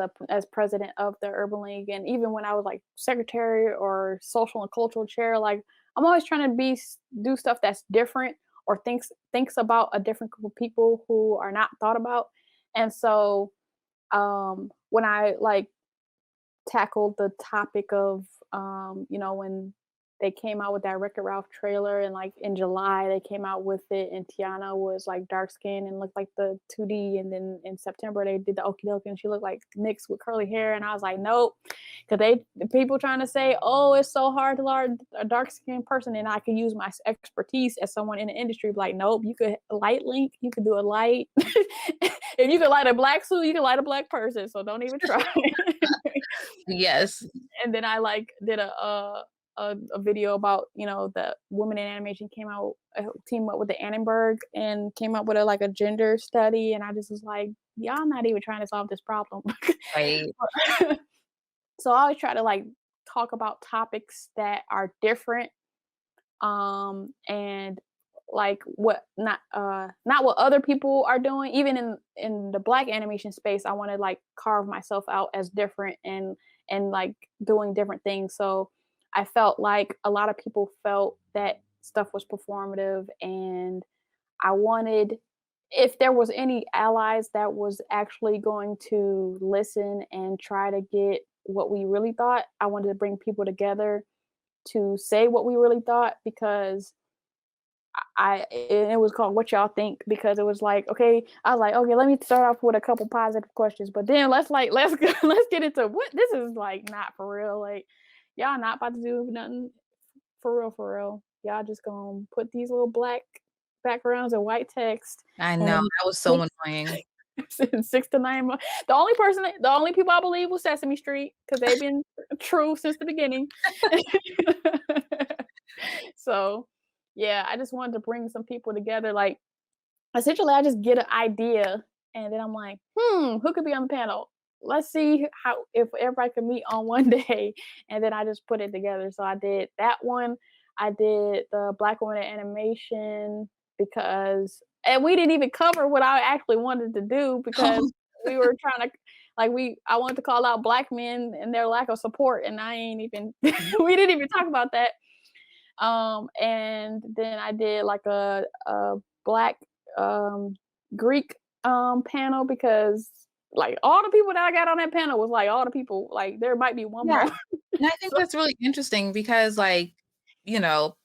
president of the Urban League, and even when I was like secretary or social and cultural chair, like I'm always trying to do stuff that's different or thinks about a different group of people who are not thought about. And so when I like tackled the topic of when they came out with that Wreck-It Ralph trailer, and like in July they came out with it and Tiana was like dark skinned and looked like the 2D, and then in September they did the Okie dokie and she looked like Nyx with curly hair, and I was like, nope. Because the people trying to say, oh, it's so hard to learn a dark skinned person, and I could use my expertise as someone in the industry, like, nope, you could light link, you could do a light. If you could light a black suit, you can light a black person, so don't even try. Yes. And then I like did a video about the women in animation came out team up with the Annenberg and came up with a gender study, and I just was like, y'all not even trying to solve this problem. Right. So I always try to like talk about topics that are different, and like what not what other people are doing. Even in the black animation space, I want to like carve myself out as different and like doing different things. So I felt like a lot of people felt that stuff was performative, and I wanted, if there was any allies that was actually going to listen and try to get what we really thought, I wanted to bring people together to say what we really thought, because it was called "What Y'all Think," because it was like, okay, I was like, okay, let me start off with a couple positive questions, but then let's let's get into what this is like not for real. Like y'all not about to do nothing for real, for real. Y'all just gonna put these little black backgrounds and white text I know. and That was so six annoying. in 6 to 9 months. The only people I believe was Sesame Street because they've been true since the beginning. So, yeah, I just wanted to bring some people together. Like, essentially, I just get an idea, and then I'm like, who could be on the panel? Let's see how if everybody could meet on one day, and then I just put it together. So I did that one. I did the Black woman in animation because, and we didn't even cover what I actually wanted to do because we were trying to. Like I wanted to call out Black men and their lack of support, and I ain't even we didn't even talk about that. And then I did like a Black Greek panel because like all the people that I got on that panel was like all the people like there might be one Yeah. more. And I think So, that's really interesting because, like, you know,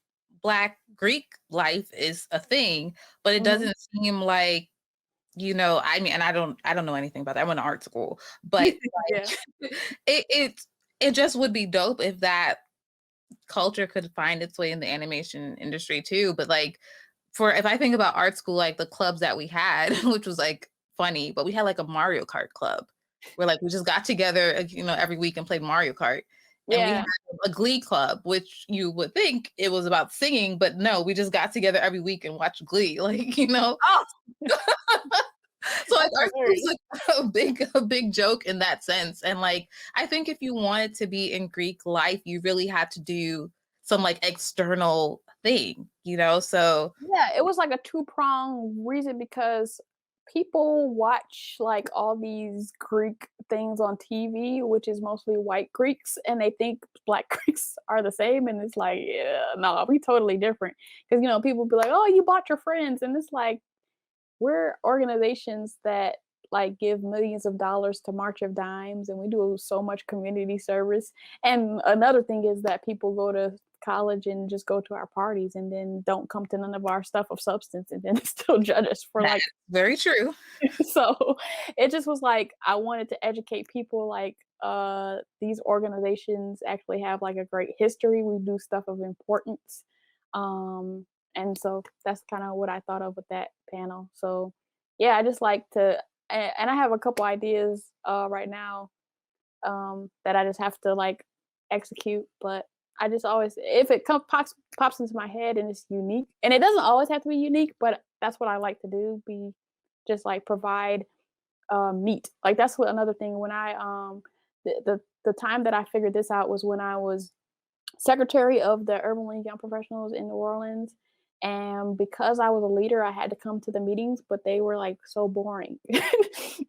Black Greek life is a thing, but it mhm. doesn't seem like, I mean, and I don't know anything about that. I went to art school, but Yeah. like, it just would be dope if that culture could find its way in the animation industry too. But like, if I think about art school, like the clubs that we had, which was like funny, but we had like a Mario Kart club where like we just got together, every week and played Mario Kart. And we had Yeah. a Glee club, which you would think it was about singing, but no, we just got together every week and watched Glee, like. Oh, So like that's art school is hilarious. like a big joke in that sense. And like I think if you wanted to be in Greek life, you really had to do some like external thing. So Yeah, it was like a two-prong reason because people watch like all these Greek things on TV, which is mostly white Greeks, and they think Black Greeks are the same, and it's like, yeah, no, we totally different. Because people be like, "Oh, you bought your friends," and it's like we're organizations that like give millions of dollars to March of Dimes, and we do so much community service. And another thing is that people go to college and just go to our parties and then don't come to none of our stuff of substance and then still judge us for that's like very true. so it just was like I wanted to educate people like these organizations actually have like a great history. We do stuff of importance. Um and so that's kind of what I thought of with that panel. So yeah, I just like to and I have a couple ideas right now that I just have to like execute, but I just always if it pops into my head and it's unique. And it doesn't always have to be unique, but that's what I like to do, be just like provide meat. Like that's what another thing when I the time that I figured this out was when I was secretary of the Urban League Young Professionals in New Orleans. And because I was a leader, I had to come to the meetings, but they were like so boring.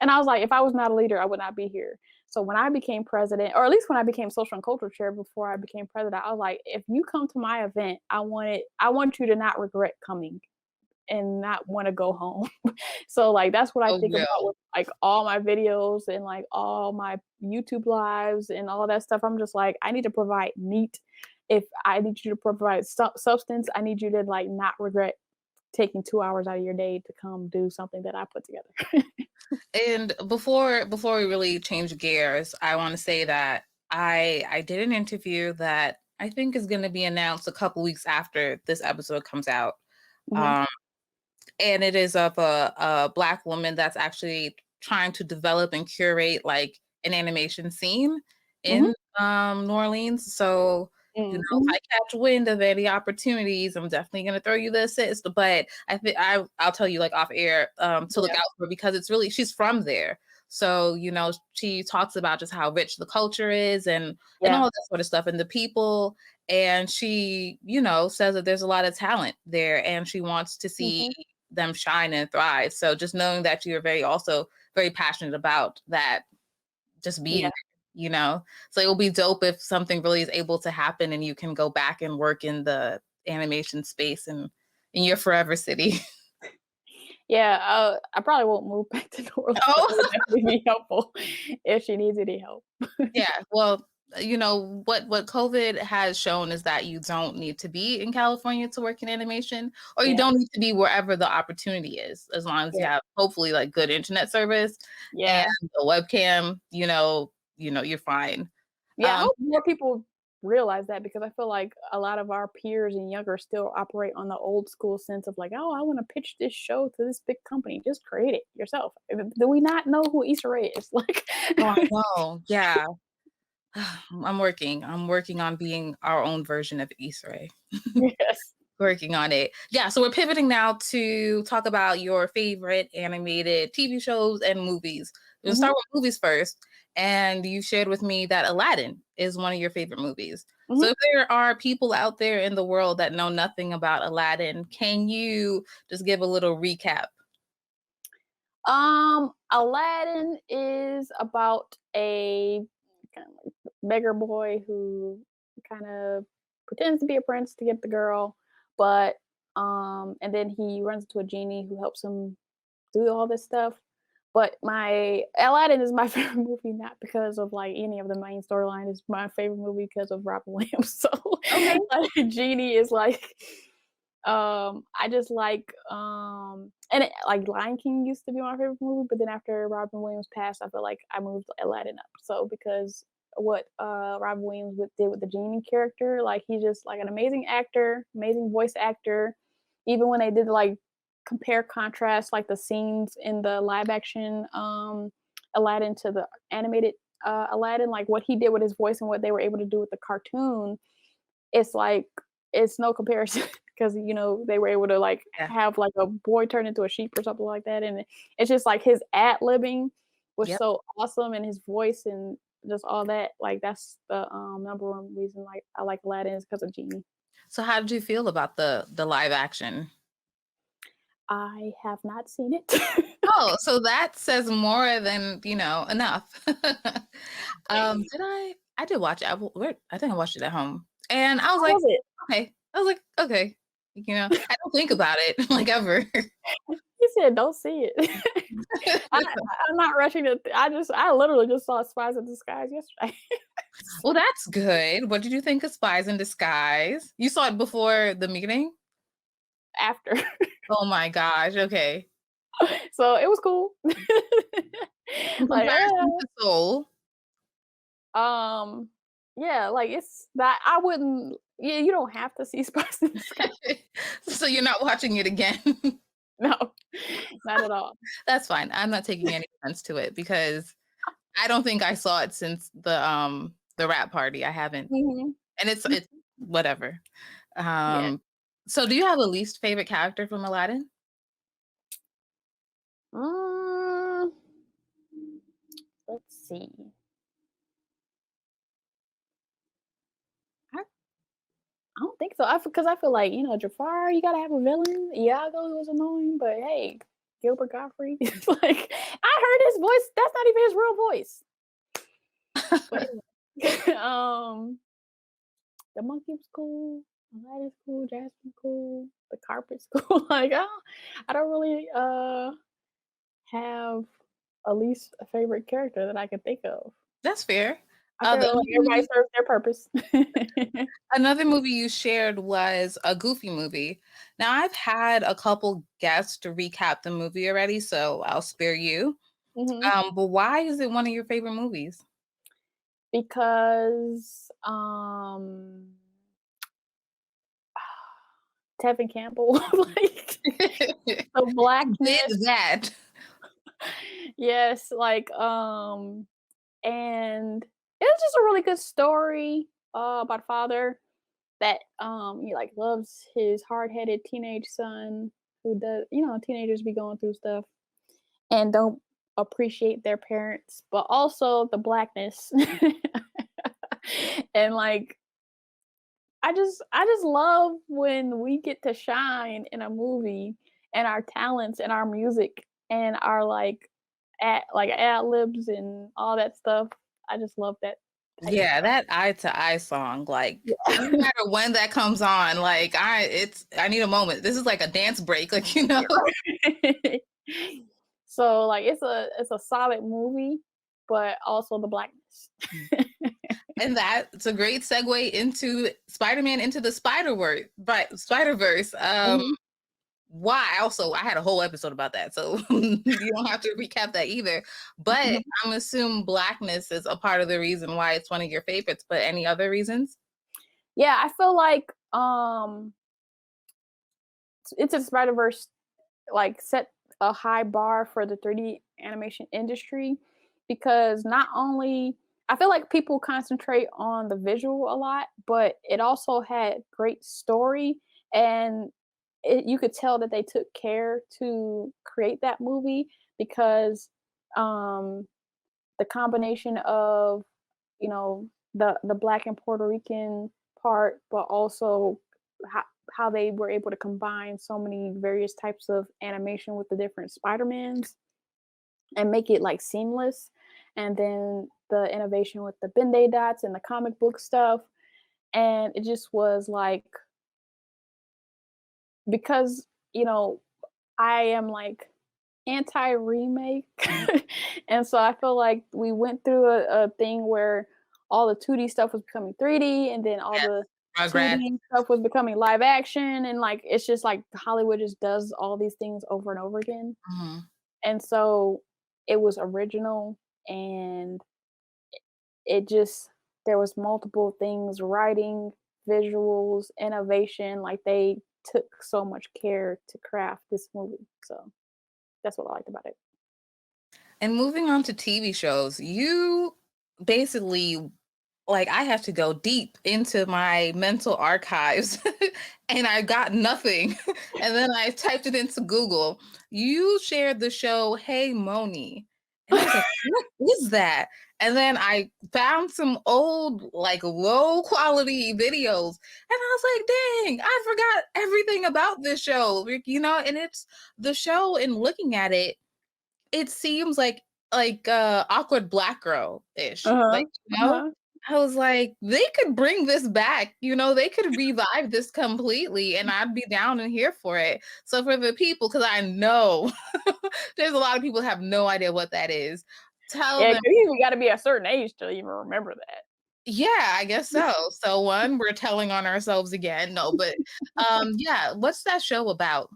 And I was like, if I was not a leader, I would not be here. So when I became president, or at least when I became social and cultural chair before I became president, I was like, if you come to my event, I want you to not regret coming and not want to go home. So like that's what I Oh think about no. with like all my videos and like all my YouTube lives and all that stuff. I'm just like, I need to provide meat. If I need you to provide substance, I need you to like not regret taking 2 hours out of your day to come do something that I put together. And before we really change gears, I want to say that I did an interview that I think is going to be announced a couple weeks after this episode comes out. Mhm. Um, and it is of a Black woman that's actually trying to develop and curate like an animation scene Mhm. in New Orleans. So if Mhm. I catch wind of any opportunities, I'm definitely gonna throw you the assist. But I think I'll tell you like off air to look Yeah. out for because it's really she's from there. So she talks about just how rich the culture is and Yeah. all that sort of stuff and the people. And she says that there's a lot of talent there and she wants to see Mhm. them shine and thrive. So just knowing that you're also very passionate about that, just being Yeah. there. So it will be dope if something really is able to happen and you can go back and work in the animation space and in your forever city. Yeah. I probably won't move back to New Orleans, but it would Oh, definitely be helpful if she needs any help. yeah. Well, what COVID has shown is that you don't need to be in California to work in animation, or you Yeah. don't need to be wherever the opportunity is, as long as you Yeah. have hopefully like good internet service and Yeah. a webcam. You're fine. Yeah, I Um, hope more people realize that because I feel like a lot of our peers and younger still operate on the old school sense of like, oh, I want to pitch this show to this big company. Just create it yourself. Do we not know who Issa Rae is? Like, oh, I know. Yeah. I'm working on being our own version of Issa Rae. yes. Working on it. Yeah, so we're pivoting now to talk about your favorite animated TV shows and movies. We'll Hmm. start with movies first. And you shared with me that Aladdin is one of your favorite movies. So Hmm. if there are people out there in the world that know nothing about Aladdin, can you just give a little recap? Aladdin is about a kind of like beggar boy who kind of pretends to be a prince to get the girl, but and then he runs into a genie who helps him do all this stuff. But my Aladdin is my favorite movie, not because of like any of the main storyline. It's my favorite movie because of Robin Williams. So Okay. like, Genie is like I just like and like Lion King used to be my favorite movie, but then after Robin Williams passed, I feel like I moved Aladdin up. So because what Robin Williams did with the genie character, like he's just like an amazing actor, amazing voice actor. Even when they did like compare contrast like the scenes in the live action Aladdin to the animated Aladdin, like what he did with his voice and what they were able to do with the cartoon, it's like it's no comparison because they were able to like Yeah. have like a boy turn into a sheep or something like that, and it's just like his ad libbing was Yep. so awesome, and his voice and just all that. Like that's the number one reason like I like Aladdin is because of Genie. So how did you feel about the live action? I have not seen it. Oh, so that says more than, enough. Okay. Did I? I did watch it. I think I watched it at home. And I was How like, was it? okay. I was like, okay. I don't think about it like ever. He said, "Don't see it." I, I'm not rushing it. I literally just saw Spies in Disguise yesterday. Well, that's good. What did you think of Spies in Disguise? You saw it before the meeting? After. Oh my gosh. Okay. So it was cool. In Like, comparison to Soul. um, yeah, like it's that I wouldn't. Yeah, you don't have to see Spice in Disguise. So you're not watching it again. No, not at all. That's fine. I'm not taking any offense to it because I don't think I saw it since the rap party. I haven't. Mhm. And it's whatever. Yeah. Um, so do you have a least favorite character from Aladdin? Mm, let's see. I don't think so. Because I feel like Jafar, you gotta have a villain. Iago was annoying, but hey, Gilbert Godfrey, it's like I heard his voice. That's not even his real voice. But anyway, the monkey was cool. Aladdin's cool. Jasmine cool. The carpet's cool. Like I don't really have a least a favorite character that I can think of. That's fair. I feel The like other everybody movie serves their purpose. another movie you shared was a Goofy movie. Now, I've had a couple guests to recap the movie already, so I'll spare you. Mhm. But why is it one of your favorite movies? Because, Tevin Campbell, like, the Who did blackness. that? Yes, like, and it was just a really good story, about a father that, he, like, loves his hard-headed teenage son who does teenagers be going through stuff and don't appreciate their parents, but also the blackness. And, like, I just love when we get to shine in a movie and our talents and our music and our like ad libs and all that stuff. I just love that type of Yeah, stuff. that Eye to Eye song, like, no Yeah. matter when that comes on, like, I need a moment. This is like a dance break, like, Right. So like it's a solid movie, but also the blackness. And that's a great segue into Spider-Man into the Spider-Verse. Mhm. Why? Also, I had a whole episode about that, so you don't have to recap that either. But I'm assuming blackness is a part of the reason why it's one of your favorites. But any other reasons? Yeah, I feel like Into the Spider Verse like set a high bar for the 3D animation industry because not only I feel like people concentrate on the visual a lot, but it also had great story and you could tell that they took care to create that movie because um, the combination of you know the black and Puerto Rican part, but also how, how they were able to combine so many various types of animation with the different Spider-Mans. and make it like seamless. And then the innovation with the Ben-Day dots and the comic book stuff. And it just was like, because, I am like anti-remake. And so I feel like we went through a thing where all the 2D stuff was becoming 3D, and then all Yes. the Rugrats. 2D stuff was becoming live action, and like it's just like Hollywood just does all these things over and over again. Mhm. And so it was original, and it just, there was multiple things, writing, visuals, innovation, like they took so much care to craft this movie. So that's what I liked about it. And moving on to TV shows, you basically like I have to go deep into my mental archives and I got nothing. And then I typed it into Google. You shared the show Hey Moni. And I was like, what is that? And then I found some old, like low quality videos. And I was like, dang, I forgot everything about this show. And it's the show and looking at it, it seems like awkward black girl ish. Uh-huh, Like, uh-huh. I was like, they could bring this back, they could revive this completely, and I'd be down and here for it. So for the people, because I know there's a lot of people who have no idea what that is. Tell Yeah, them, 'cause you even gotta be a certain age to even remember that. yeah, I guess so. So one, we're telling on ourselves again. No, but yeah, what's that show about?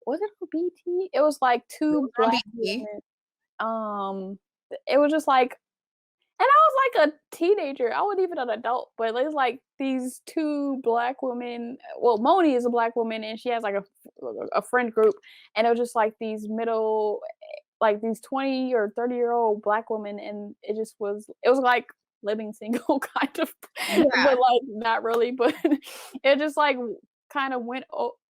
Was it on BT? It was like It 2 was on black BT. women, it was just like, and I was like a teenager, I wasn't even an adult, but it was like these 2 black women, well, Moni is a black woman, and she has like a friend group, and it was just like these middle, like these 20 or 30-year-old black women, and it was like living single kind of, Yeah. but like not really, but it just like kind of went,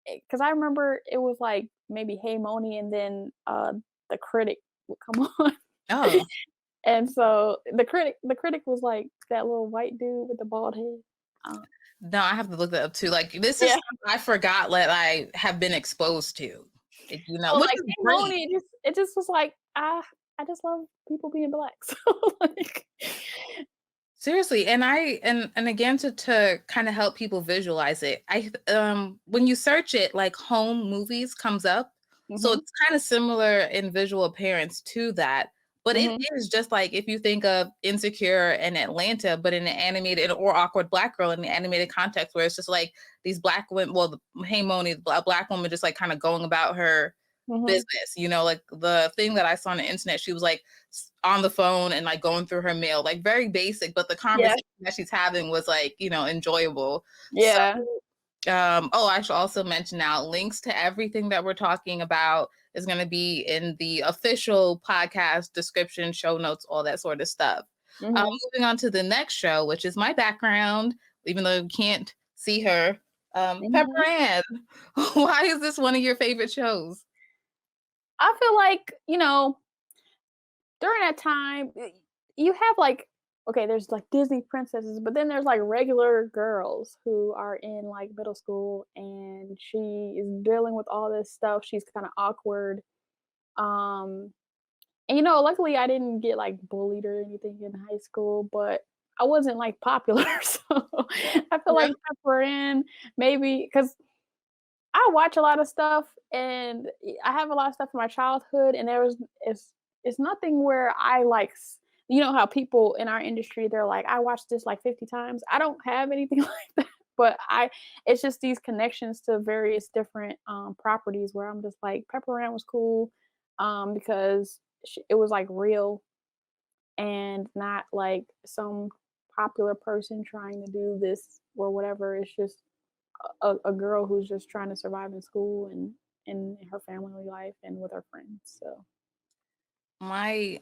because I remember it was like maybe Hey Moni, and then the critic would come on. Oh. And so the critic was like that little white dude with the bald head. Um, No, I have to look that up too. Like this is yeah. stuff I forgot that I have been exposed to. So Which like is Hey great. Moni, it just was like, I just love people being black. So like, Seriously, and and again to kind of help people visualize it. When you search it, like home movies comes up. So mhm, it's kind of similar in visual appearance to that. But it mhm, is just like if you think of Insecure and Atlanta, but in an animated or awkward black girl in the animated context where it's just like these black women, well, the Hey Moni, a black woman just like kind of going about her mhm. business, like the thing that I saw on the internet, she was like on the phone and like going through her mail, like very basic, but the Yeah, conversation that she's having was like, enjoyable. So, yeah. I should also mention now links to everything that we're talking about is going to be in the official podcast description, show notes, all that sort of stuff. Mhm, Moving on to the next show, which is my background, even though you can't see her, mhm. Pepper Ann. Why is this one of your favorite shows? I feel like, during that time, you have like, okay, there's like Disney princesses, but then there's like regular girls who are in like middle school, and she is dealing with all this stuff. She's kind of awkward. Um, and luckily I didn't get like bullied or anything in high school, but I wasn't like popular. So I feel like Really? Pepper Ann, maybe because I watch a lot of stuff, and I have a lot of stuff from my childhood, and it's nothing where I like how people in our industry, they're like, I watched this like 50 times. I don't have anything like that, but it's just these connections to various different properties where I'm just like, Pepper Ann was cool, because it was like real and not like some popular person trying to do this or whatever. It's just a girl who's just trying to survive in school and in her family life and with her friends. So My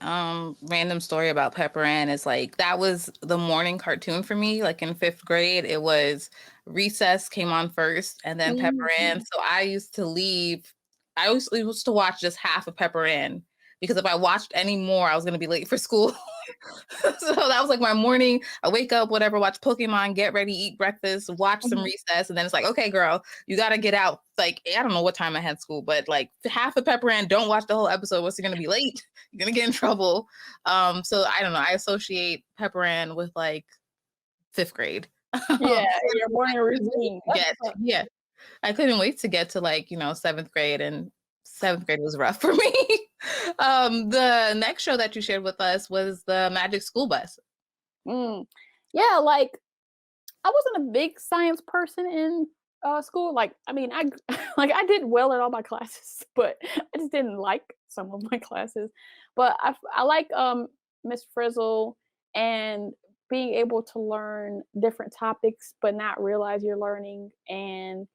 random story about Pepper Ann is like that was the morning cartoon for me. Like in fifth grade, it was Recess came on first, and then Pepper Ann. mhm. So I used to leave. I used to watch just half of Pepper Ann because if I watched any more, I was going to be late for school. So that was like my morning. I wake up, whatever, watch Pokemon, get ready, eat breakfast, watch some Mhm. recess, and then it's like, okay, girl, you gotta get out. Like, I don't know what time I had school, but like half of Pepper Ann, don't watch the whole episode. What's gonna be late? You're gonna get in trouble. So I don't know. I associate Pepper Ann with like fifth grade. Yeah, So your morning routine. That's get what's up. yeah, I couldn't wait to get to like, seventh grade, and seventh grade was rough for me. The next show that you shared with us was the Magic School Bus. Mm. Yeah, like I wasn't a big science person in school. Like, I mean, I like I did well in all my classes, but I just didn't like some of my classes. But I like Miss Frizzle and being able to learn different topics, but not realize you're learning. And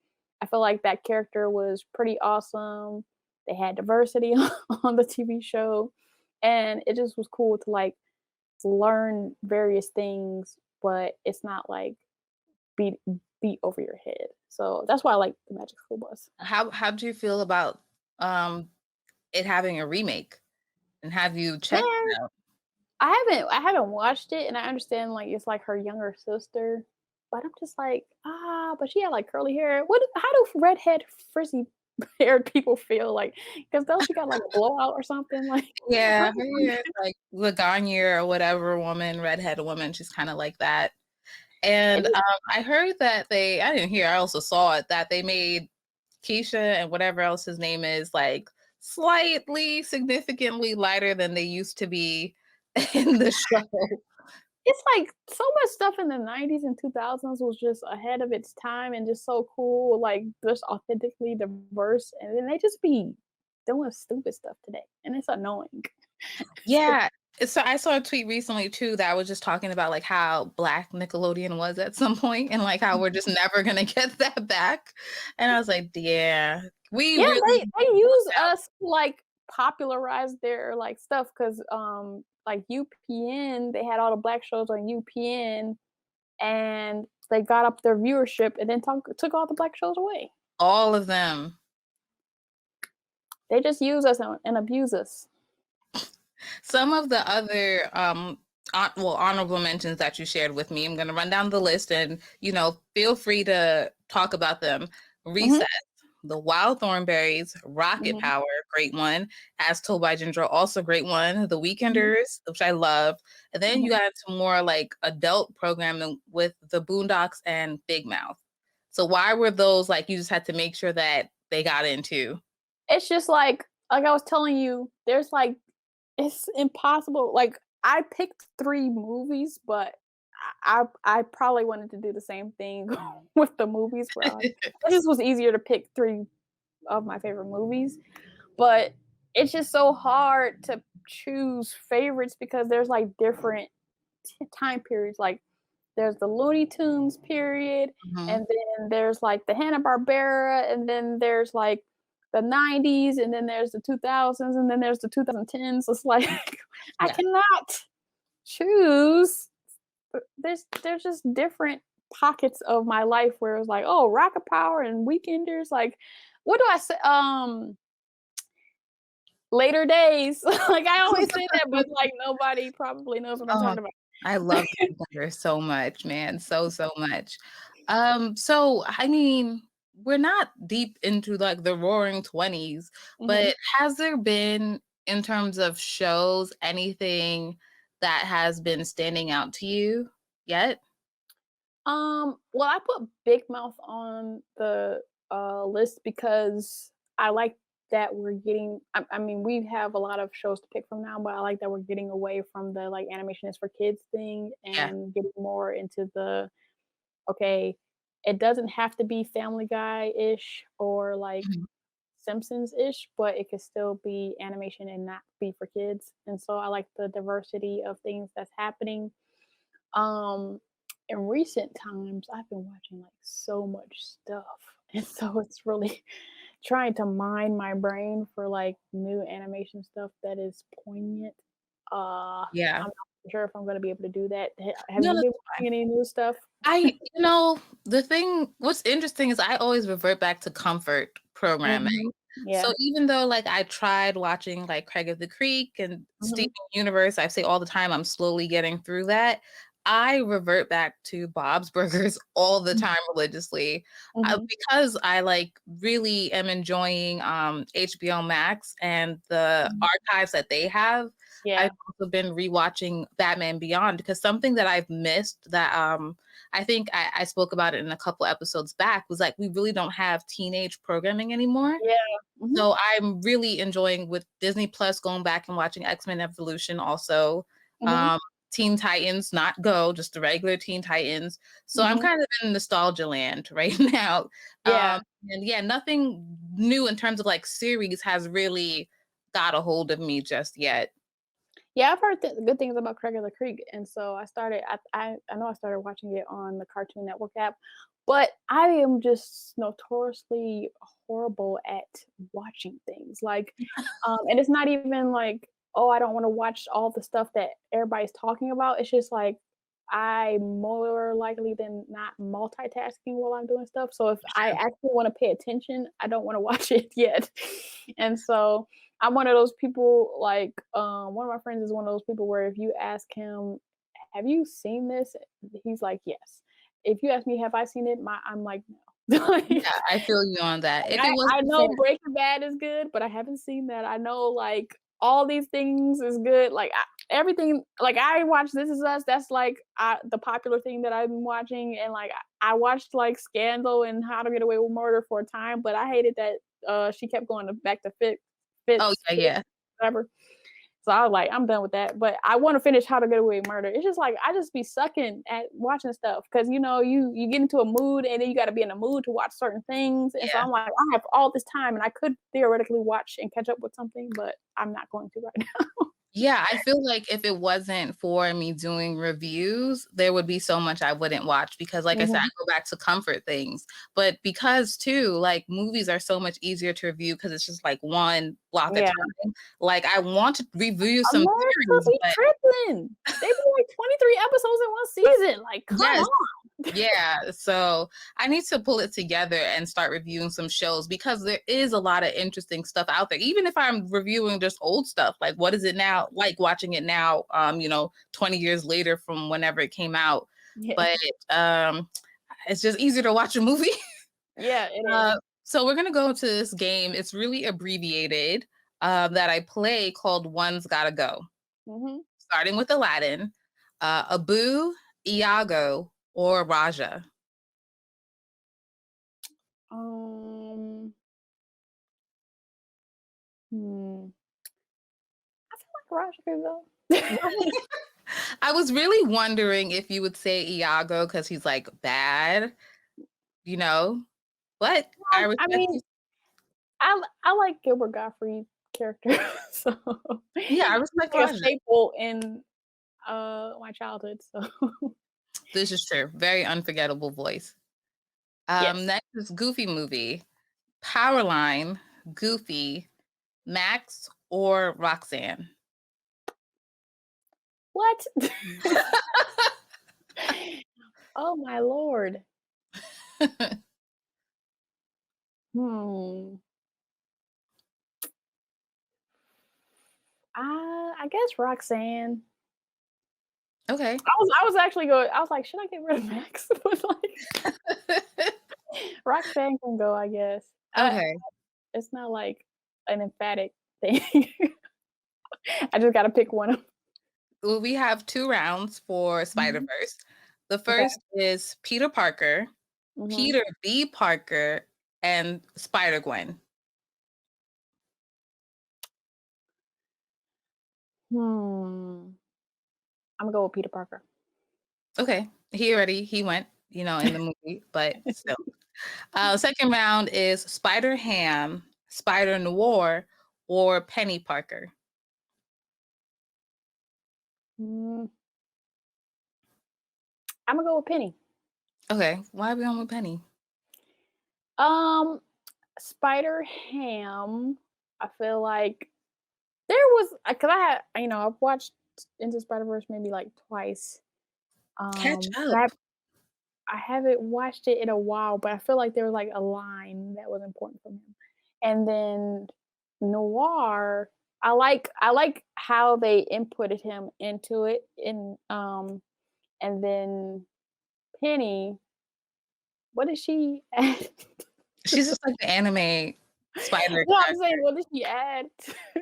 I feel like that character was pretty awesome. They had diversity on the TV show, and it just was cool to like learn various things, but it's not like beat beat over your head. So that's why I like the Magic School Bus. How do you feel about um it having a remake? And have you checked Man, it out? I haven't watched it, and I understand like it's like her younger sister, but I'm just like, but she had like curly hair. How do redhead frizzy haired people feel like? Because though she got like a blowout or something, like Yeah, her hair is like Laganya or whatever woman, redhead woman. She's kind of like that. it And just I heard that I didn't hear, I also saw it, that they made Keisha and whatever else his name is, like slightly, significantly lighter than they used to be in the show. it's like so much stuff in the 90s and 2000s was just ahead of its time and just so cool, like just authentically diverse. And then they just be doing stupid stuff today, and it's annoying. So, Yeah. So I saw a tweet recently too that was just talking about like how black Nickelodeon was at some point and like how we're just never gonna get that back. And I was like, yeah, we yeah, really they use us to, like, popularize their, like, stuff because like, UPN, they had all the black shows on UPN, and they got up their viewership and then took all the black shows away. all of them. They just use us and abuse us. Some of the other honorable mentions that you shared with me, I'm going to run down the list and, feel free to talk about them. Mhm, Recess, The Wild Thornberries, Rocket mhm, Power, great one. As Told by Ginger, also great one. The mhm, Weekenders, which I love. And then you mhm. got into more like adult programming with The Boondocks and Big Mouth. So why were those like you just had to make sure that they got into? It's just like I was telling you, there's, like it's impossible, like, I picked 3 movies, but I probably wanted to do the same thing with the movies where it just was easier to pick 3 of my favorite movies, but it's just so hard to choose favorites because there's, like, different time periods, like, there's the Looney Tunes period, Mhm. and then there's, like, the Hanna-Barbera, and then there's, like, the '90s, and then there's the 2000s, and then there's the 2010s. It's like, I Yeah. cannot choose. There's just different pockets of my life where it's like, "Oh, Rocket Power and Weekenders," like, what do I say? Later days. Like, I always say that, but, like, nobody probably knows what I'm Oh, talking about. I love Ginger so much, man, so, so much. So, I mean, we're not deep into, like, the roaring 20s, Mhm. but has there been, in terms of shows, anything that has been standing out to you yet? Well, I put Big Mouth on the, list because I like that we're getting I mean, we have a lot of shows to pick from now, but I like that we're getting away from the, like, animation is for kids thing Yeah. and getting more into the, okay, it doesn't have to be Family Guy-ish or, like, Mhm. Simpsons-ish, but it could still be animation and not be for kids, and so I like the diversity of things that's happening. Um, in recent times, I've been watching like so much stuff, and so it's really trying to mine my brain for like new animation stuff that is poignant. Yeah. I'm not sure if I'm gonna be able to do that. Have No, you that's been fine. watching any new stuff? The thing what's interesting is I always revert back to comfort programming. Mhm. Yeah. So even though like I tried watching like Craig of the Creek and Mhm. Steven Universe, I say all the time I'm slowly getting through that. I revert back to Bob's Burgers all the time religiously Mhm. because I like really am enjoying HBO Max and the Mhm. archives that they have. I've Yeah. also been rewatching Batman Beyond because something that I've missed that I think I spoke about it in a couple episodes back was like we really don't have teenage programming anymore. Yeah. Mhm. So I'm really enjoying with Disney Plus going back and watching X-Men Evolution also. Mhm. Um, Teen Titans, not Go, just the regular Teen Titans. So I'm Mhm. kind of in nostalgia land right now. Yeah. And yeah, nothing new in terms of like series has really got a hold of me just yet. Yeah, I've heard good things about Craig of the Creek, and so I started. I know I started watching it on the Cartoon Network app, but I am just notoriously horrible at watching things. Like, and it's not even like, oh, I don't want to watch all the stuff that everybody's talking about. It's just like I more likely than not multitasking while I'm doing stuff. So if I actually want to pay attention, I don't want to watch it yet, and so I'm one of those people like one of my friends is one of those people where if you ask him, "Have you seen this?" He's like, "Yes." If you ask me, "Have I seen it?" I'm like, "No." Yeah, I feel you on that. If it I wasn't for know Breaking Bad is good, but I haven't seen that. I know like all these things is good. Like everything, like I watched This Is Us. That's like the popular thing that I've been watching, and like I watched like Scandal and How to Get Away with Murder for a time, but I hated that she kept going back to oh Fitz, yeah, yeah. whatever. So I was like, I'm done with that. But I want to finish How to Get Away with Murder. It's just like I just be sucking at watching stuff because you know you get into a mood and then you got to be in a mood to watch certain things. And so Yeah. I'm like, I have all this time and I could theoretically watch and catch up with something, but I'm not going to right now. Yeah, I feel like if it wasn't for me doing reviews, there would be so much I wouldn't watch because, like I said, I Mhm. go back to comfort things. But because too, like movies are so much easier to review because it's just like one block at Yeah. time. Like I want to review some America series, be but tripping. They be like 23 episodes in one season. Like, come yes, on. yeah, so I need to pull it together and start reviewing some shows because there is a lot of interesting stuff out there. Even if I'm reviewing just old stuff, like what is it now, like watching it now, 20 years later from whenever it came out. Yeah. But it's just easier to watch a movie. Yeah, it is. So we're gonna go into this game. It's really abbreviated that I play called One's Gotta Go. Mhm. Starting with Aladdin, Abu, Iago, or Raja. Um, hmm. I feel like Raj could go. I was really wondering if you would say Iago because he's like bad, you know, but I I respect mean, you. I like Gilbert Gottfried character, so Yeah, I he's respect like a Raja. staple in, my childhood, so This is true. Very unforgettable voice. yes. Next is Goofy movie. Powerline, Goofy, Max, or Roxanne. What? Oh my lord. Hmm. I guess Roxanne. Okay. I was actually going I was like, "Should I get rid of Max?" But, like, Roxanne can go, I guess. Okay. It's not like an emphatic thing. I just gotta pick one of. Well, we have two rounds for Spider Mhm. Verse. The Okay. first is Peter Parker, Mhm. Peter B. Parker, and Spider Gwen. Hmm. Imma go with Peter Parker. Okay. He went, in the movie, but still. Second round is Spider Ham, Spider Noir, or Penny Parker. Mm, Imma go with Penny. Okay. Why are we going with Penny? Um, Spider Ham, I feel like there was because I had I've watched Into Spider-Verse maybe, like, twice. Catch And up. I haven't watched it in a while, but I feel like there was, like, a line that was important from him. And then Noir, I like how they inputted him into it, and then Penny, what did she add? She's just like the anime spider No, I'm saying, character. what did she add?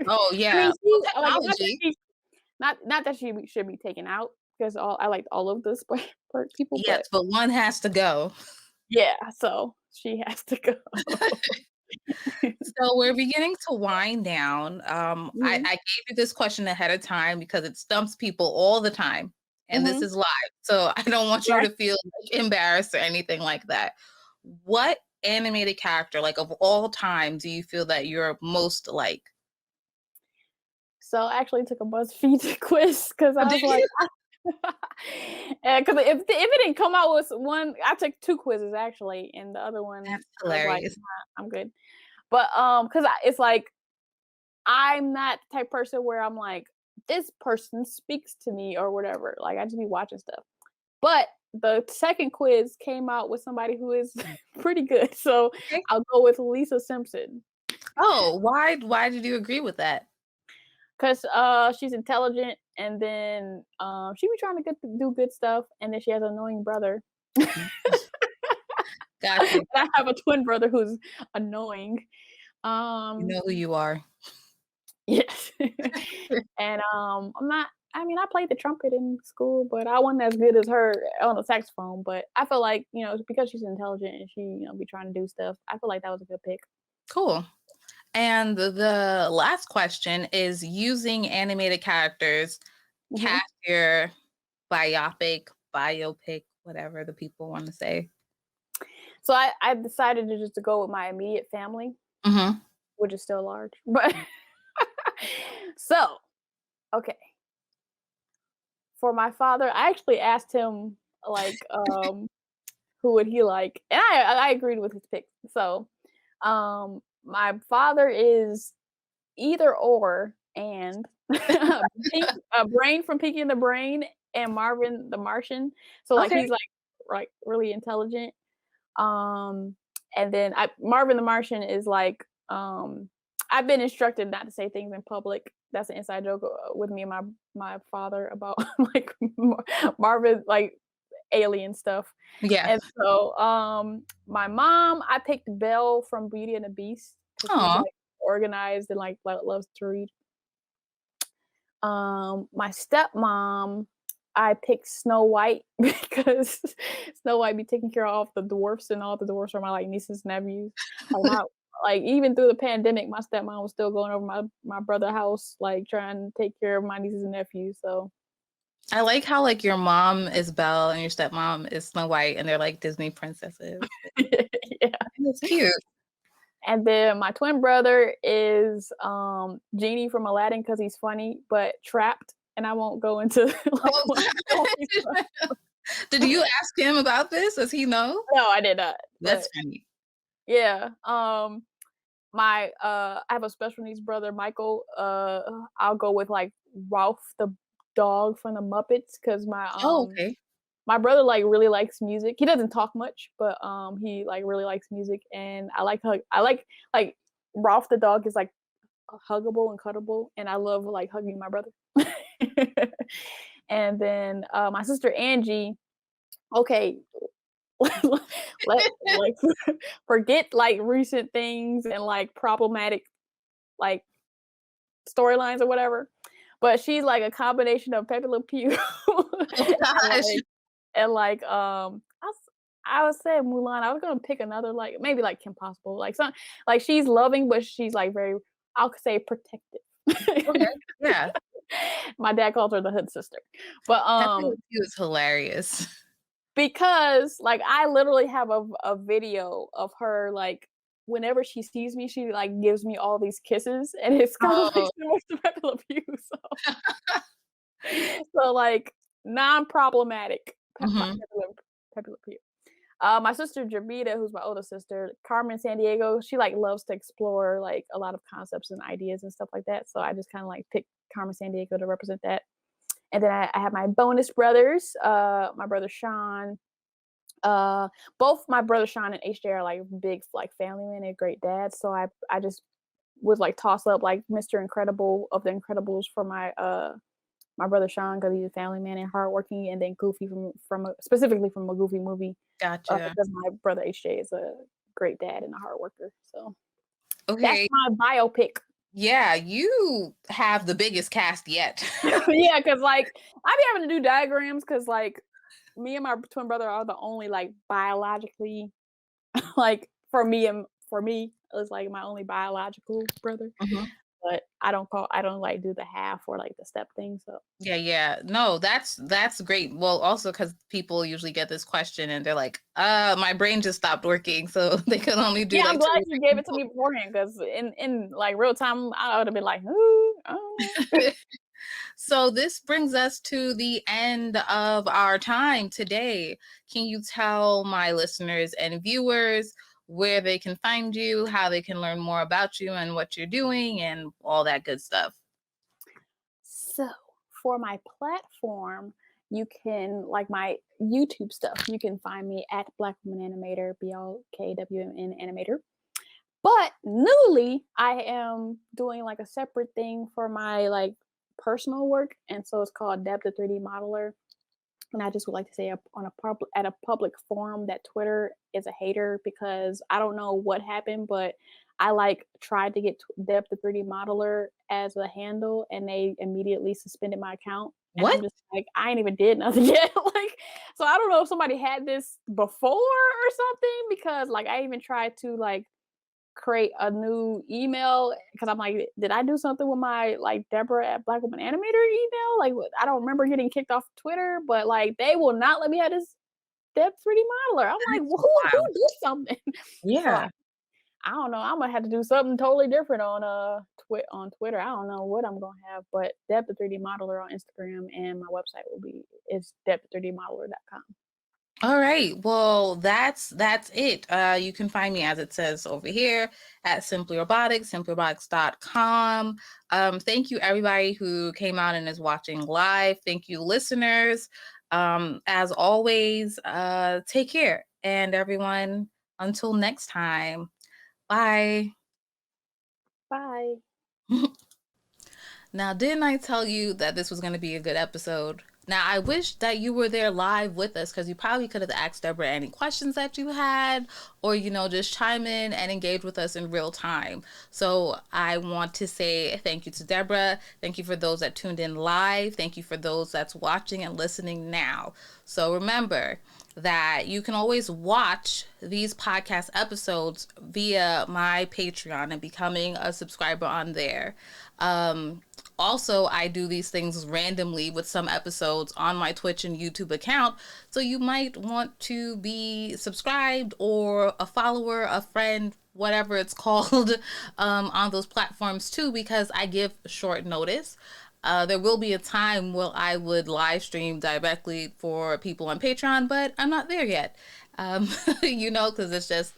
Oh, I yeah. mean, Well, she's like, technology. not that she should be taken out, because I liked all of the Spider people, Yes, but but one has to go. yeah, so she has to go. So we're beginning to wind down. Mhm, I gave you this question ahead of time because it stumps people all the time, and this mhm, is live. So I don't want you right. to feel like, embarrassed or anything like that. What animated character, like of all time, do you feel that you're most like? So I actually took a BuzzFeed quiz because Oh, I was did like, you? because if it didn't come out with one, I took 2 quizzes actually, and the other one That's I was like, hilarious. "Nah, I'm good." But, because it's like, I'm not the type person where I'm like, "This person speaks to me," or whatever, like, I just be watching stuff. But the second quiz came out with somebody who is pretty good, so Okay. I'll go with Lisa Simpson. Oh, why did you agree with that? 'Cause, she's intelligent, and then, she be trying to do good stuff, and then she has an annoying brother. Mm, got you. I have a twin brother who's annoying. You Um, know who you are. yes. And, I mean, I played the trumpet in school, but I wasn't as good as her on the saxophone, but I feel like, because she's intelligent and she, be trying to do stuff, I feel like that was a good pick. Cool. And the last question is using animated characters, Mhm. cast your biopic, whatever the people want to say. So I decided to go with my immediate family, Mhm. which is still large, but so, okay. For my father, I actually asked him, like, who would he like, and I agreed with his pick. So, my father is either or, and Brain from Pinky and the Brain and Marvin the Martian. So, like, Okay. he's, like, really intelligent. Um, and then Marvin the Martian is like, I've been instructed not to say things in public. That's an inside joke with me and my father about like Marvin, like alien stuff. Yeah. And so, my mom, I picked Belle from Beauty and the Beast because she's Aw. like organized and like loves to read. My stepmom, I picked Snow White because Snow White be taking care of all the dwarfs, and all the dwarfs are my, like, nieces and nephews. Like, even through the pandemic, my stepmom was still going over my brother house, like, trying to take care of my nieces and nephews, so I like how like your mom is Belle and your stepmom is Snow White and they're like Disney princesses. yeah. That's cute. And then my twin brother is, Genie from Aladdin because he's funny, but trapped, and I won't go into, like, Oh, all these stuff. did you ask him about this? Does he know? No, I did not, That's but funny. yeah, I have a special needs brother, Michael. I'll go with like Ralph the dog from the Muppets because Oh, okay. my brother like really likes music. He doesn't talk much, but he like really likes music, and I like Ralph the dog is like huggable and cuddable, and I love like hugging my brother. And then my sister Angie. Okay, like forget like recent things and like problematic like storylines or whatever. But she's like a combination of Pepe Le Pew Oh and gosh. I would say Mulan. I was gonna pick another like maybe like Kim Possible. Like some like she's loving, but she's like very I'll say protective. Okay. Yeah. My dad calls her the hood sister. But Pepe Le Pew is hilarious. because, like, I literally have a video of her, like, whenever she sees me, she, like, gives me all these kisses, and it's kinda, like, Oh. similar to Pepe Le Pew, so, like, non-problematic Mhm. Pepe Le Pew. My sister Javita, who's my older sister, Carmen Sandiego, she, like, loves to explore, like, a lot of concepts and ideas and stuff like that, so I just kinda, like, picked Carmen Sandiego to represent that. And then I have my bonus brothers, my brother Sean, Both my brother Sean and HJ are like big like family men and great dads. So I just would like toss up like Mr. Incredible of the Incredibles for my brother Sean because he's a family man and hardworking, and then Goofy specifically from a Goofy movie Gotcha. because my brother HJ is a great dad and a hard worker. So that's Okay. my biopic. Yeah, you have the biggest cast yet. Yeah, because like I be having to do diagrams because like me and my twin brother are the only like biologically like for me it's like my only biological brother. Mhm. But I don't like do the half or like the step thing. So Yeah, yeah. No, that's great. Well, also because people usually get this question and they're like, my brain just stopped working, so they can only do yeah, I'm like glad 2 you gave it to me beforehand because in like real time I would have been like, ooh, I don't know. So this brings us to the end of our time today. Can you tell my listeners and viewers where they can find you, how they can learn more about you and what you're doing and all that good stuff? So for my platform, you can like my YouTube stuff. You can find me at Black Woman Animator, BLKWN Animator. But newly, I am doing like a separate thing for my like personal work, and so it's called Deb the 3D Modeler. And I just would like to say on a at a public forum that Twitter is a hater because I don't know what happened, but I like tried to get Deb the 3D modeler as a handle and they immediately suspended my account. And What? I'm just like, I ain't even did nothing yet. Like, so I don't know if somebody had this before or something because like I even tried to like create a new email because I'm like, did I do something with my like Deborah at Black Woman Animator email? Like, I don't remember getting kicked off Twitter, but like they will not let me have this Deb 3D modeler. I'm like, That's well, who wild. did something? So Yeah. I don't know. I'm gonna have to do something totally different on on Twitter. I don't know what I'm gonna have, but Deb the 3D modeler on Instagram and my website will be is deb3dmodeler.com. All right. Well, that's it. You can find me as it says over here at Simply Robotics, simplyrobotics.com. Thank you everybody who came out and is watching live. Thank you listeners. As always, take care. And everyone, until next time. Bye. Bye. Now, didn't I tell you that this was going to be a good episode? Now, I wish that you were there live with us because you probably could have asked Deborah any questions that you had or, just chime in and engage with us in real time. So I want to say thank you to Deborah. Thank you for those that tuned in live. Thank you for those that's watching and listening now. So remember that you can always watch these podcast episodes via my Patreon and becoming a subscriber on there. Also, I do these things randomly with some episodes on my Twitch and YouTube account. So you might want to be subscribed or a follower, a friend, whatever it's called, on those platforms too, because I give short notice. There will be a time where I would live stream directly for people on Patreon, but I'm not there yet. Because it's just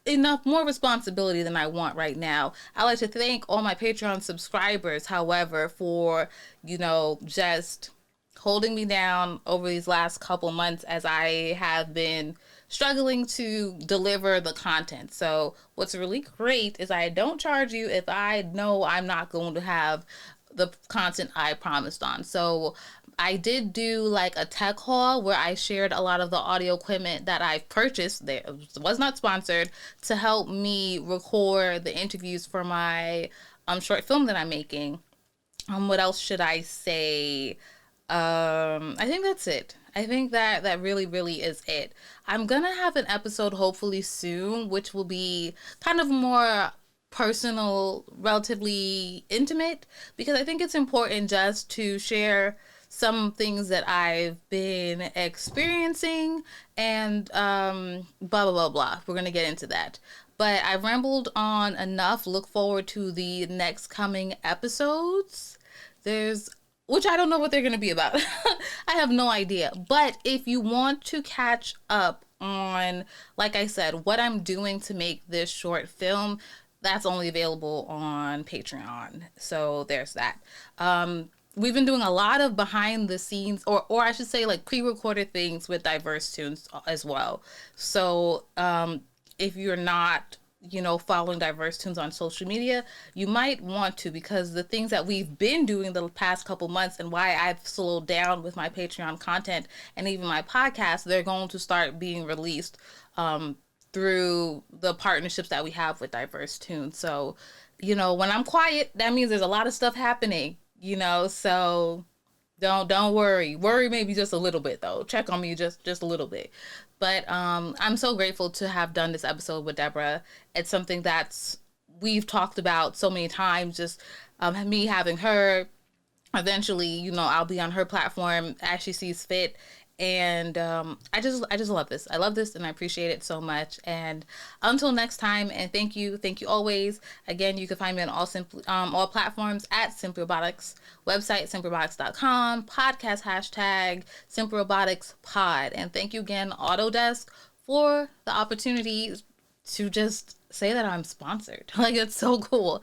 enough more responsibility than I want right now. I like to thank all my Patreon subscribers, however, for, just holding me down over these last couple months as I have been struggling to deliver the content. So what's really great is I don't charge you if I know I'm not going to have the content I promised on. So I did do like a tech haul where I shared a lot of the audio equipment that I've purchased. There was not sponsored to help me record the interviews for my short film that I'm making. What else should I say? I think that's it. I think that really, really is it. I'm gonna have an episode hopefully soon, which will be kind of more personal, relatively intimate, because I think it's important just to share some things that I've been experiencing and blah blah blah blah. We're gonna get into that. But I rambled on enough. Look forward to the next coming episodes. There's which I don't know what they're going to be about. I have no idea. But if you want to catch up on, like I said, what I'm doing to make this short film, that's only available on Patreon. So there's that. we've been doing a lot of behind the scenes, or I should say like pre-recorded things with Diverse Tunes as well. So if you're not, following Diverse Tunes on social media, you might want to, because the things that we've been doing the past couple months and why I've slowed down with my Patreon content and even my podcast, they're going to start being released through the partnerships that we have with Diverse Tunes. So, when I'm quiet, that means there's a lot of stuff happening, so don't worry. Worry maybe just a little bit though. Check on me just a little bit. But I'm so grateful to have done this episode with Deborah. It's something that's we've talked about so many times. Just me having her. Eventually, I'll be on her platform as she sees fit. And I just love this. I love this, and I appreciate it so much. And until next time, and thank you always. Again, you can find me on all platforms at Simplyrobotix, website simplyrobotix.com, podcast hashtag Simplyrobotixpod. And thank you again, Autodesk, for the opportunity to just say that I'm sponsored. Like, it's so cool.